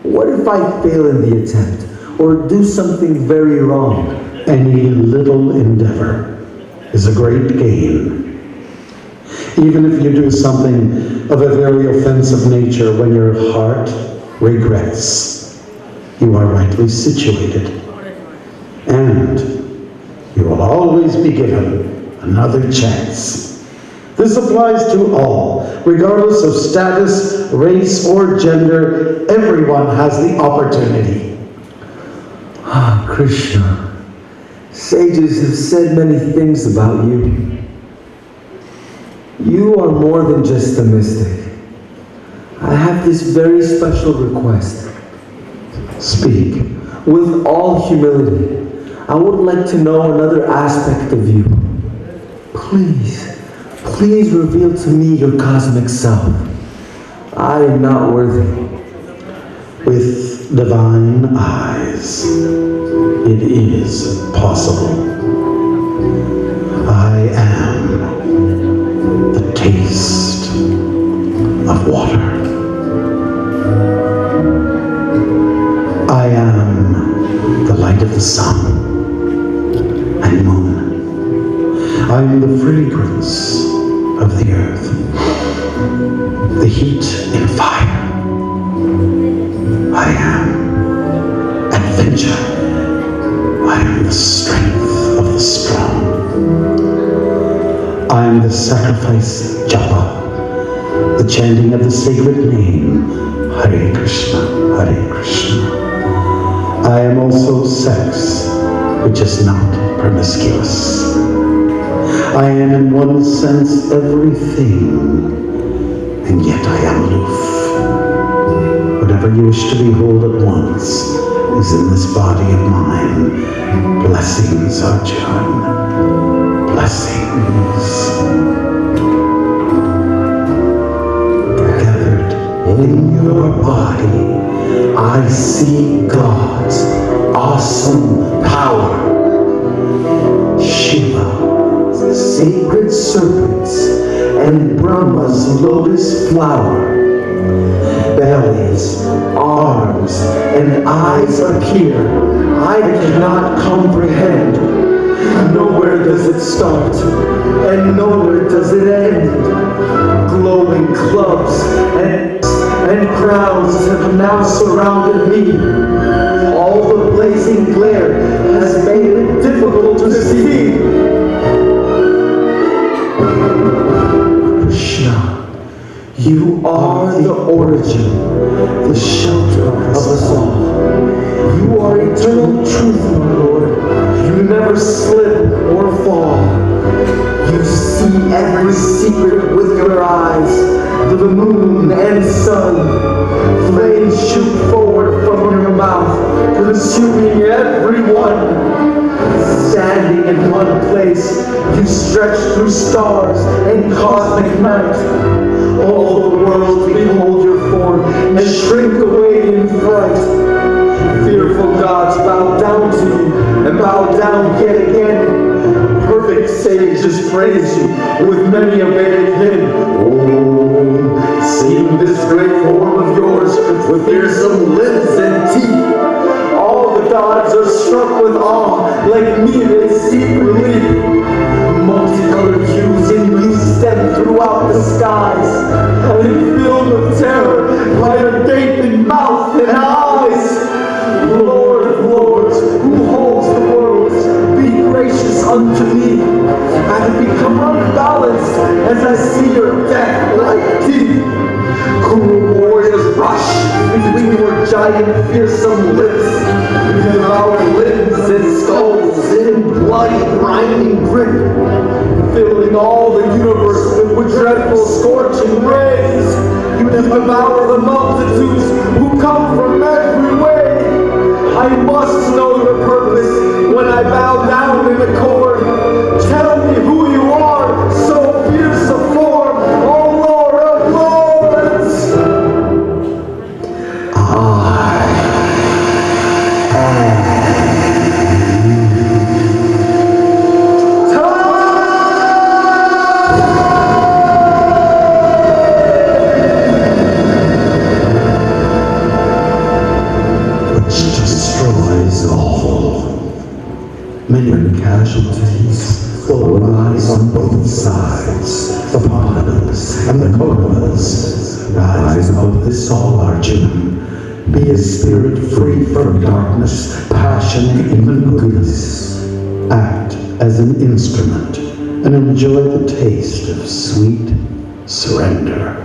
What if I fail in the attempt, or do something very wrong? Any little endeavor is a great gain. Even if you do something of a very offensive nature when your heart regrets, you are rightly situated. And you will always be given another chance. This applies to all, regardless of status, race, or gender. Everyone has the opportunity. Ah, Krishna, sages have said many things about you. You are more than just a mystic. I have this very special request. Speak. With all humility, I would like to know another aspect of you. Please reveal to me your cosmic self. I am not worthy. With divine eyes, it is possible. I am the taste of water. sun and moon. I am the fragrance of the earth, the heat and fire. I am adventure. I am the strength of the strong. I am the sacrifice japa, the chanting of the sacred name, Hare Krishna, Hare Krishna. I am also sex, which is not promiscuous. I am in one sense everything, and yet I am aloof. Whatever you wish to behold at once is in this body of mine. Blessings, Arjun, blessings. Gathered in your body, I see God's awesome power. Shiva, sacred serpents, and Brahma's lotus flower. Bellies, arms, and eyes appear. I cannot comprehend. Nowhere does it start, and nowhere does it end. Glowing clubs and crowds have now surrounded me. All the blazing glare has made it difficult to see. Krishna, you are the origin, the shelter of us all. You are eternal truth, my Lord. You never slip or fall. You see every secret with your eyes, the moon and sun. Flames shoot forward from your mouth, consuming everyone. Standing in one place, you stretch through stars and cosmic night. All the world behold your form and shrink away in fright. Fearful gods bow down to you and bow down yet again. Perfect sages praise you with many a varied hymn. Oh, seeing this great form of yours with fearsome limbs and teeth, all the gods are struck with awe. Like me, they seek relief. Multicolored hues in you stem throughout the skies, and filled with terror by your gaping mouth and eyes. Lord of lords, who holds the worlds, be gracious unto me. I have become unbalanced as I see your death-like teeth. Cruel warriors rush between your giant fearsome lips, devour limbs and skulls in bloody grinding grip, filling all the universe with dreadful scorching rays. You devour the multitudes who come from every way. I must know your purpose when I bow down in accord. Tell me who you are, so fierce a form, O Lord of Lords. Many casualties will rise on both sides. The Pandavas and the Kauravas. Rise above this all, Arjuna. Be a spirit free from darkness, passion, and even goodness. Act as an instrument and enjoy the taste of sweet surrender.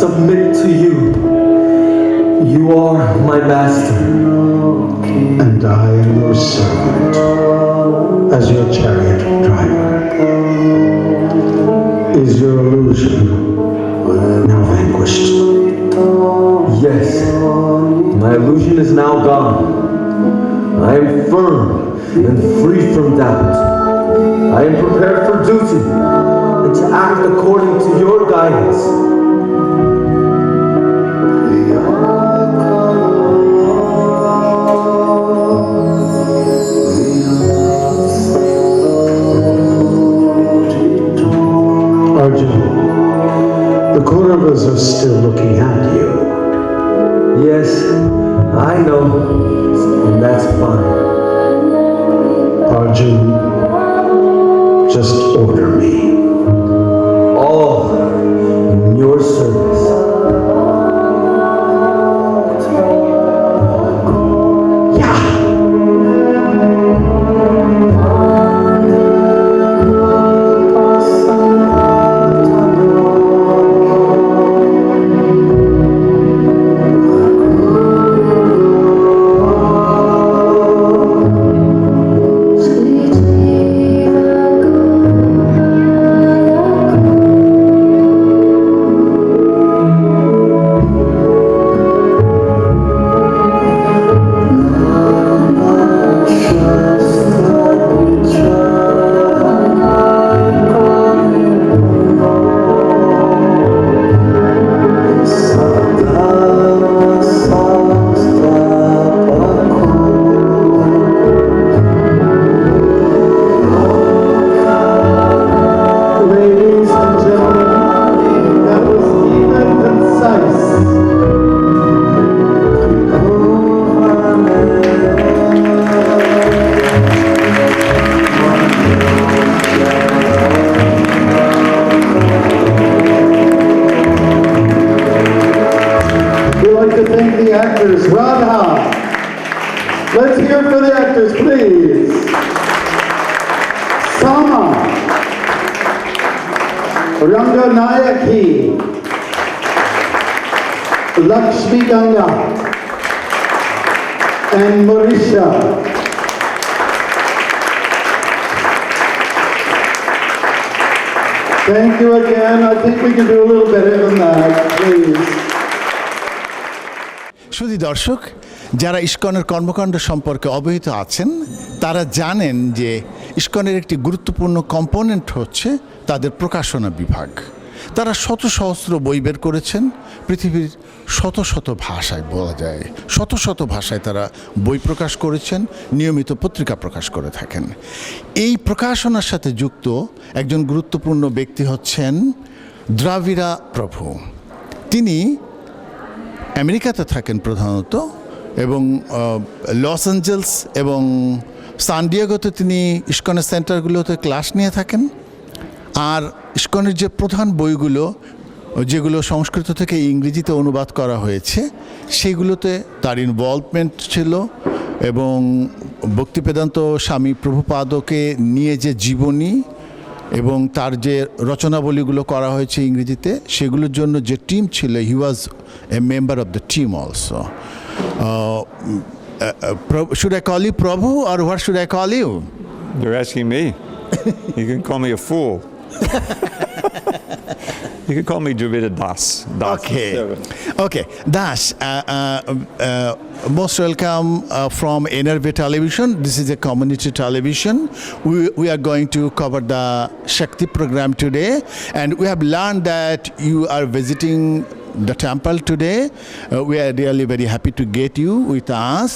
submit to you. You are my master. And I am your servant, as your chariot driver. Is your illusion now vanquished? Yes, my illusion is now gone. I am firm and free from doubt. I am prepared for duty and to act according to your guidance. Arjun, the Kauravas are still looking at you. Yes, I know, and that's fine. Arjun, just order me. All in your service. Let's hear for the actors, please. Sama, Ranga Nayaki, Lakshmi Ganga, and Marisha. Thank you again. I think we can do a little better than that, please. শুধু দর্শক, যারা ইসকনের কর্মকাণ্ড সম্পর্কে অবহিত আছেন তারা জানেন যে ইসকনের একটি গুরুত্বপূর্ণ কম্পোনেন্ট হচ্ছে তাদের প্রকাশনা বিভাগ। তারা শত সহস্র বই বের করেছেন, পৃথিবীর শত শত ভাষায় বলা যায় শত শত ভাষায় তারা বই প্রকাশ করেছেন, নিয়মিত পত্রিকা প্রকাশ করে থাকেন। এই প্রকাশনার সাথে যুক্ত একজন গুরুত্বপূর্ণ ব্যক্তি হচ্ছেন দ্রাবিড়া প্রভু। তিনি আমেরিকাতে থাকেন প্রধানত, এবং লস অ্যাঞ্জেলস এবং সান ডিয়েগোতে তিনি ইসকনের সেন্টারগুলোতে ক্লাস নিয়ে থাকেন। আর ইসকনের যে প্রধান বইগুলো যেগুলো সংস্কৃত থেকে ইংরেজিতে অনুবাদ করা হয়েছে সেগুলোতে তার ইনভলভমেন্ট ছিল, এবং ভক্তিবেদান্ত স্বামী প্রভুপাদকে নিয়ে যে জীবনী এবং তার যে রচনাবলীগুলো করা হয়েছে ইংরেজিতে সেগুলোর জন্য যে টিম ছিল, he was a member of the team also. Should I call you Prabhu or what should I call you? You're asking me. You can call me a fool. You can call me Dravida Das. Okay. Das, most welcome from NRB Television. This is a community television. We are going to cover the Shakti program today, and we have learned that you are visiting the temple today. We are really very happy to get you with us.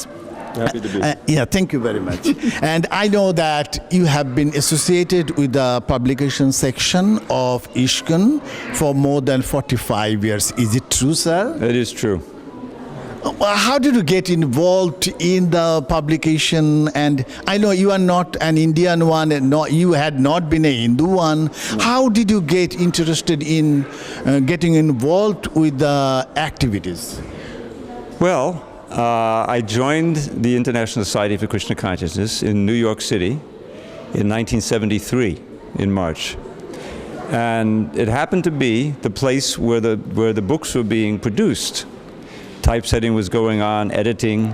Happy to be. Yeah, thank you very much. And I know that you have been associated with the publication section of ISKCON for more than 45 years. Is it true, sir? It is true. How did you get involved in the publication? And I know you are not an Indian one, and you had not been a Hindu one. How did you get interested in getting involved with the activities? Well, I joined the International Society for Krishna Consciousness in New York City in 1973, in March. And it happened to be the place where the books were being produced. Typesetting was going on, editing,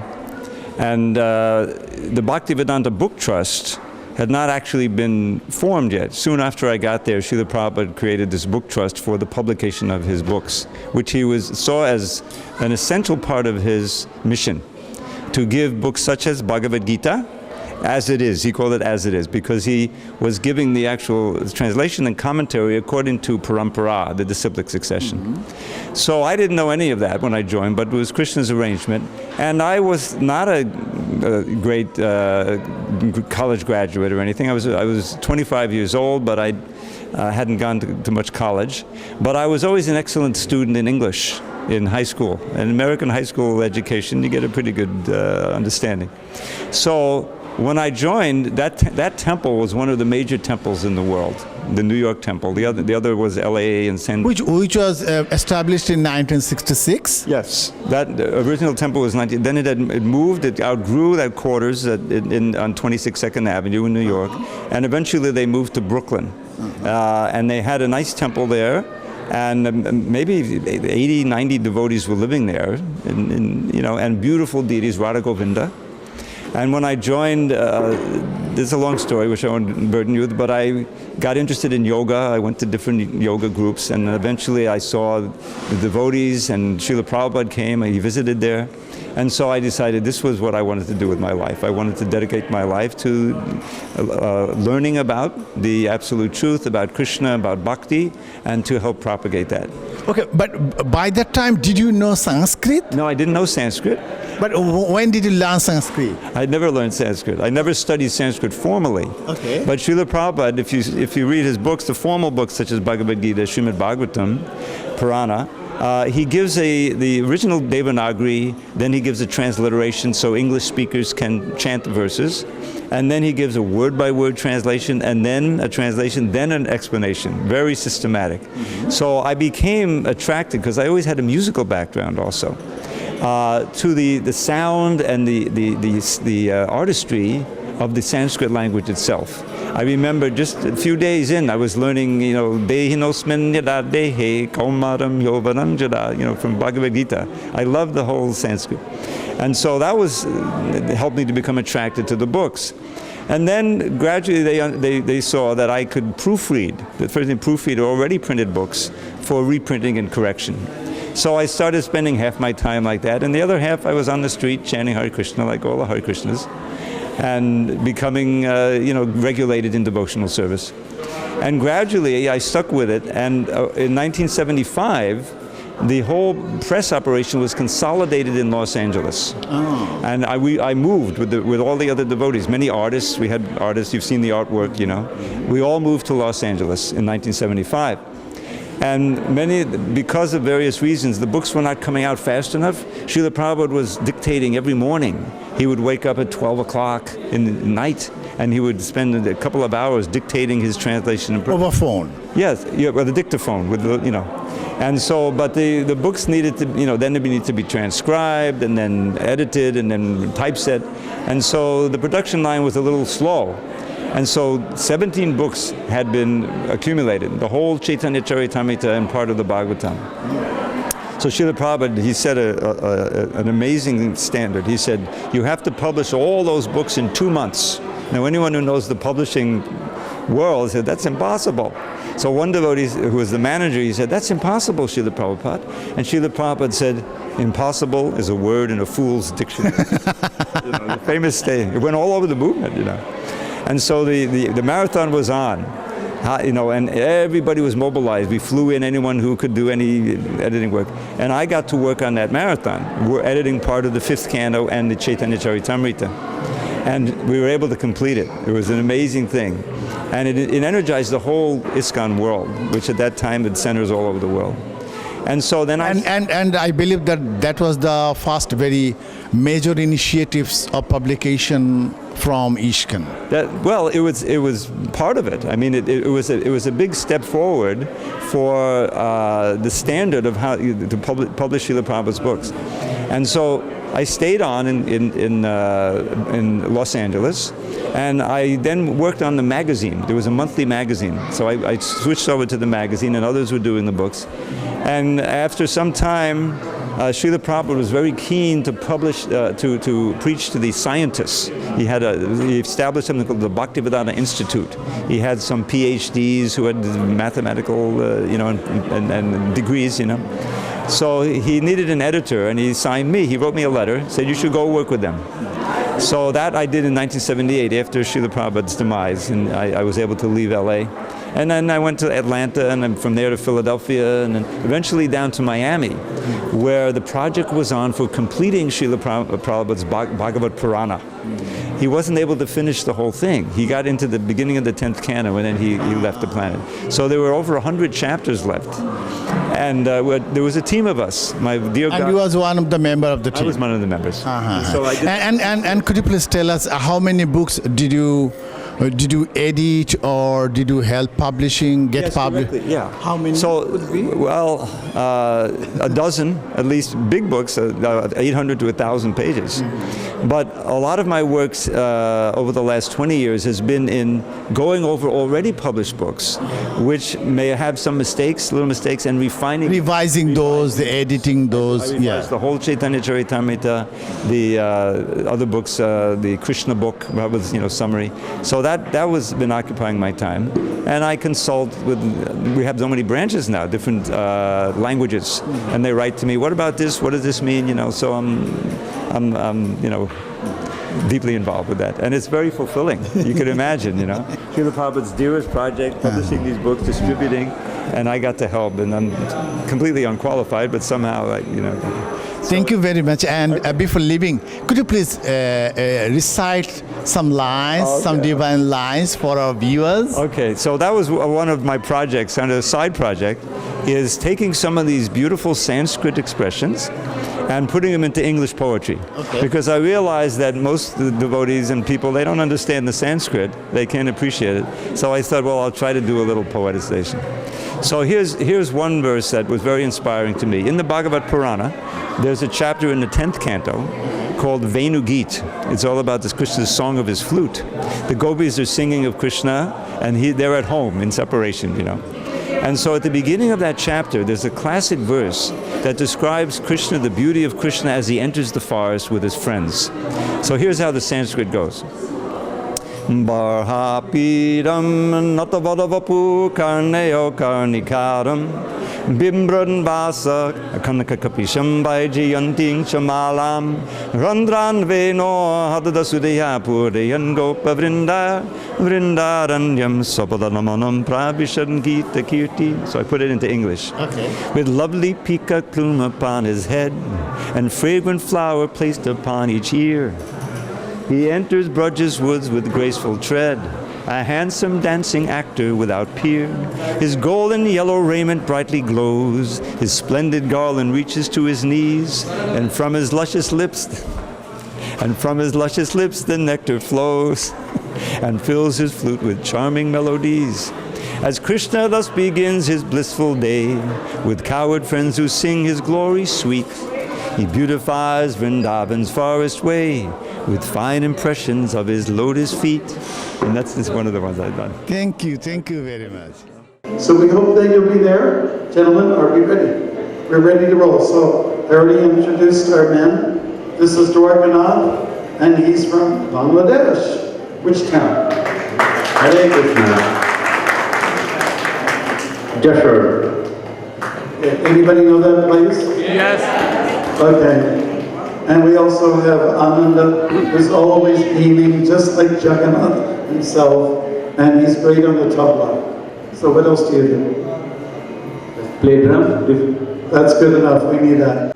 and the Bhaktivedanta Book Trust had not actually been formed yet. Soon after I got there, Srila Prabhupada created this book trust for the publication of his books, which he saw as an essential part of his mission, to give books such as Bhagavad Gita, as it is. He called it as it is, because he was giving the actual translation and commentary according to parampara, the disciplic succession. So I didn't know any of that when I joined, but it was Krishna's arrangement. And I was not a great college graduate or anything. I was 25 years old, but I hadn't gone to much college. But I was always an excellent student in English in high school. In American high school education, you get a pretty good understanding. So when I joined, that temple was one of the major temples in the world, the New York temple. The other was LA and San. Which was established in 1966. Yes, that original temple was 19. Then it moved. It outgrew that quarters on 22nd Avenue in New York, and eventually they moved to Brooklyn, and they had a nice temple there. And maybe 80, 90 devotees were living there, and beautiful deities, Radha Govinda. And when I joined, this is a long story, which I won't burden you with, but I got interested in yoga. I went to different yoga groups, and eventually I saw the devotees, and Srila Prabhupada came, and he visited there. And so I decided this was what I wanted to do with my life. I wanted to dedicate my life to learning about the absolute truth, about Krishna, about bhakti, and to help propagate that. Okay, but by that time, did you know Sanskrit? No, I didn't know Sanskrit. But when did you learn Sanskrit? I never learned Sanskrit. I never studied Sanskrit formally. Okay. But Srila Prabhupada, if you read his books, the formal books such as Bhagavad Gita, Srimad Bhagavatam, Purana, he gives the original Devanagari, then he gives a transliteration so English speakers can chant the verses, and then he gives a word-by-word translation, and then a translation, then an explanation, very systematic. So I became attracted, because I always had a musical background also, to the sound and the artistry of the Sanskrit language itself. I remember just a few days in, I was learning, Dehinosmin yada dehe kaumaram yovanam jada, from Bhagavad Gita. I loved the whole Sanskrit. And so that helped me to become attracted to the books. And then gradually they saw that I could proofread, the first thing proofread already printed books for reprinting and correction. So I started spending half my time like that, and the other half I was on the street chanting Hare Krishna like all the Hare Krishnas, and becoming, regulated in devotional service. And gradually I stuck with it, and in 1975, the whole press operation was consolidated in Los Angeles. Oh. And I moved with all the other devotees, many artists. We had artists, you've seen the artwork, We all moved to Los Angeles in 1975. And because of various reasons, the books were not coming out fast enough. Srila Prabhupada was dictating every morning. He would wake up at 12 o'clock in the night, and he would spend a couple of hours dictating his translation. Over phone? Yes, with a dictaphone, And so, but the books needed to, then they needed to be transcribed and then edited and then typeset. And so the production line was a little slow. And so 17 books had been accumulated, the whole Chaitanya Charitamrita and part of the Bhagavatam. So Srila Prabhupada, he set an amazing standard. He said, you have to publish all those books in 2 months. Now anyone who knows the publishing world said, that's impossible. So one devotee who was the manager, he said, that's impossible, Srila Prabhupada. And Srila Prabhupada said, impossible is a word in a fool's dictionary. The famous saying. It went all over the movement, And so the marathon was on, and everybody was mobilized. We flew in anyone who could do any editing work. And I got to work on that marathon. We're editing part of the 5th canto and the Chaitanya Charitamrita. And we were able to complete it. It was an amazing thing. And it energized the whole ISKCON world, which at that time had centers all over the world. And so then and I believe that was the first very major initiatives of publication from ISKCON. Well, it was part of it. I mean, it was a big step forward for the standard of how to publish Srila Prabhupada's books. And so I stayed on in Los Angeles, and I then worked on the magazine. There was a monthly magazine, so I switched over to the magazine, and others were doing the books. And after some time, Srila Prabhupada was very keen to publish, to preach to the scientists. He established something called the Bhaktivedanta Institute. He had some PhDs who had mathematical, and degrees, So he needed an editor, and he signed me. He wrote me a letter, said you should go work with them. So that I did in 1978 after Srila Prabhupada's demise, and I was able to leave LA. And then I went to Atlanta, and then from there to Philadelphia, and then eventually down to Miami, where the project was on for completing Srila Prabhupada's Bhagavad Purana. He wasn't able to finish the whole thing. He got into the beginning of the 10th canto, and then he left the planet. So there were over 100 chapters left. And there was a team of us. My dear God. And you was one of the member of the team. I was one of the members. So I did. And could you please tell us how many books did you edit, or did you help publishing, get published? Yeah. How many? So, well, a dozen, at least big books, 800 to 1,000 pages. But a lot of my works over the last 20 years has been in going over already published books, which may have some mistakes, little mistakes, and revising those, the editing those. The whole Chaitanya Charitamrita, the other books, the Krishna book, that was summary. So that was been occupying my time, and I consult with. We have so many branches now, different languages, and they write to me. What about this? What does this mean? So I'm deeply involved with that, and it's very fulfilling. You can imagine, Srila Prabhupada's dearest project, publishing these books, distributing, and I got to help, and I'm completely unqualified, but somehow, Thank you very much. And before leaving, could you please recite some lines, some divine lines for our viewers? Okay, so that was one of my projects, and a side project, is taking some of these beautiful Sanskrit expressions and putting them into English poetry. Okay. Because I realized that most of the devotees and people, they don't understand the Sanskrit, they can't appreciate it. So I thought, well, I'll try to do a little poetization. So here's one verse that was very inspiring to me. In the Bhagavad Purana, there's a chapter in the 10th canto called Venu Geet. It's all about this Krishna's song of his flute. The gopis are singing of Krishna, and they're at home in separation, And so at the beginning of that chapter, there's a classic verse that describes Krishna, the beauty of Krishna as he enters the forest with his friends. So here's how the Sanskrit goes. Barhapiram natavadavapu karneo karnikaram Bimbran vasa kanakakapisham baijayanting chamalam Randran veno hadadasudaya purayan gopa vrindaranyam sapadanamanam prabhishan gita kirti. So I put it into English. Okay. With lovely pika plume upon his head and fragrant flower placed upon each ear, he enters Braj's woods with graceful tread, a handsome dancing actor without peer. His golden yellow raiment brightly glows, his splendid garland reaches to his knees, and from his luscious lips the nectar flows, and fills his flute with charming melodies. As Krishna thus begins his blissful day, with cowherd friends who sing his glory sweet, he beautifies Vrindavan's forest way with fine impressions of his lotus feet. And that's one of the ones I've done. Thank you very much. So we hope that you'll be there. Gentlemen, are we ready? We're ready to roll. So I already introduced our men. This is Dwarkanath, and he's from Bangladesh. Which town? Hare Krishna. Jashore. Okay, anybody know that place? Yes. Okay. And we also have Ananda, who's always beaming, just like Jagannath himself, and he's great on the tabla. So what else do you do? Play drum. That's good enough, we need that.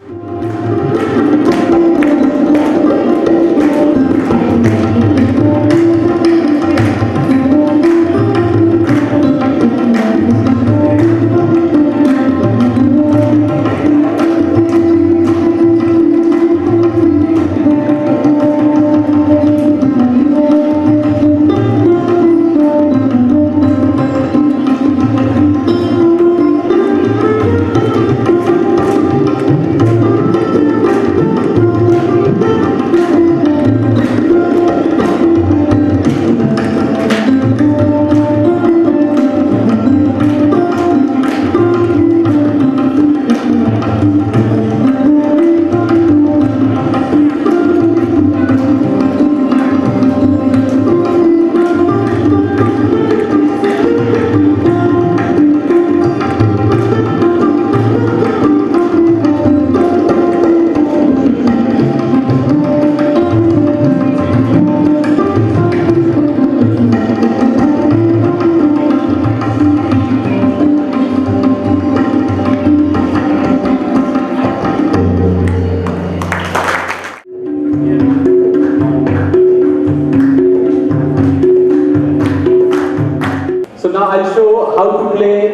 play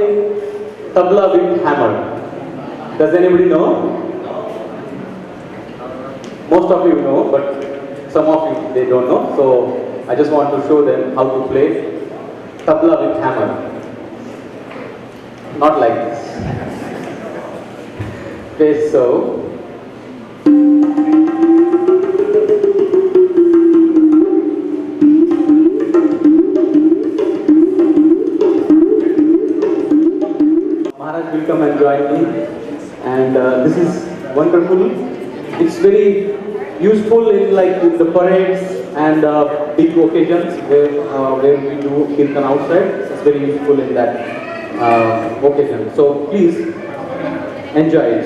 tabla with hammer? Does anybody know? Most of you know, but some of you they don't know. So I just want to show them how to play tabla with hammer. Not like this. Okay, so Maharaj will come and join me, and this is wonderful. It's very useful in like in the parades and big occasions where we do kirtan outside. It's very useful in that occasion. So please enjoy it.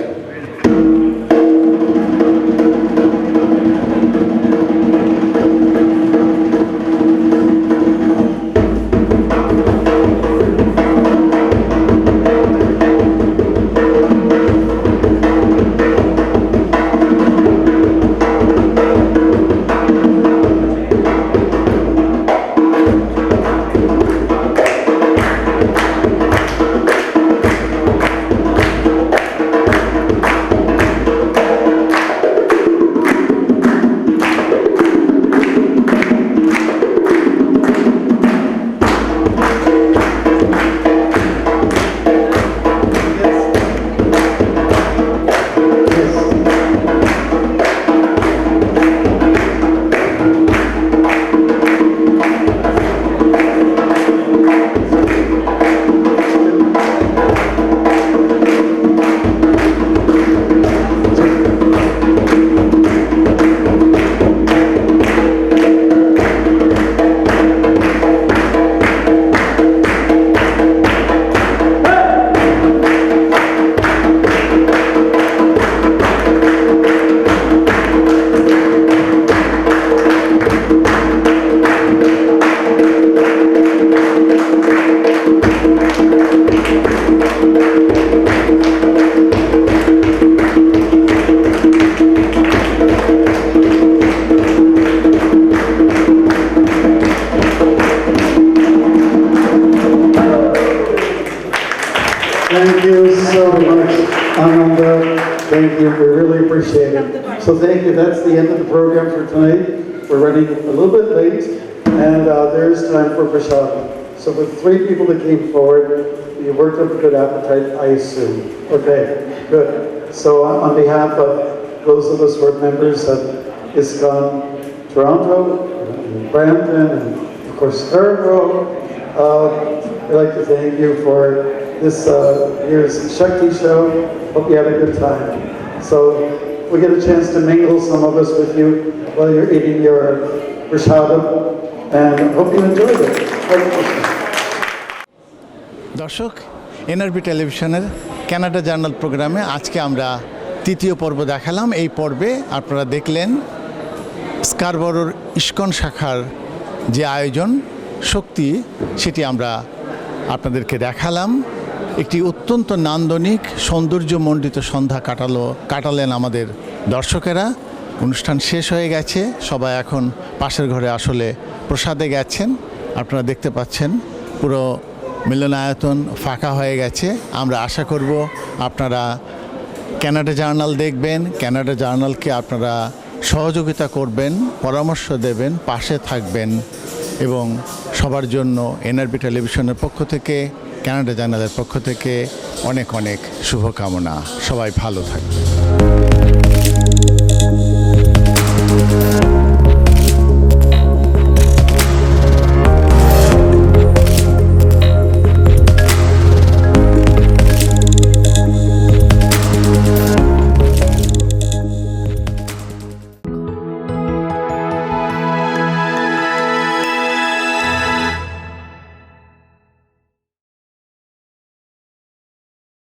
Thank you so much, Ananda. Thank you. We really appreciate it. So thank you. That's the end of the program for tonight. We're running a little bit late, and there's time for prashad. So the 3 people that came forward, you worked up a good appetite, I assume. Okay, good. So on behalf of those of us who are members of ISKCON Toronto, and Brampton, and of course Scarborough, I'd like to thank you for this year's Shakti show. Hope you had a good time. So we get a chance to mingle, some of us, with you while you're eating your prashadam, and hope you enjoyed it. দর্শক, NRB টেলিভিশনের Canada journal প্রোগ্রামে আজকে আমরা 3য় পর্ব দেখালাম। এই পর্বে আপনারা দেখলেন স্কারবরোর ইসকন শাখার যে আয়োজন শক্তি, সেটি আমরা আপনাদেরকে দেখালাম। একটি অত্যন্ত নান্দনিক সৌন্দর্যমণ্ডিত সন্ধ্যা কাটালেন আমাদের দর্শকেরা। অনুষ্ঠান শেষ হয়ে গেছে, সবাই এখন পাশের ঘরে আসলে প্রসাদে গেছেন। আপনারা দেখতে পাচ্ছেন পুরো মিলনায়তন ফাঁকা হয়ে গেছে। আমরা আশা করব আপনারা কানাডা জার্নাল দেখবেন, কানাডা জার্নালকে আপনারা সহযোগিতা করবেন, পরামর্শ দেবেন, পাশে থাকবেন, এবং সবার জন্য এনআরবি টেলিভিশনের পক্ষ থেকে, কানাডা জার্নালের পক্ষ থেকে অনেক অনেক শুভকামনা। সবাই ভালো থাকবেন।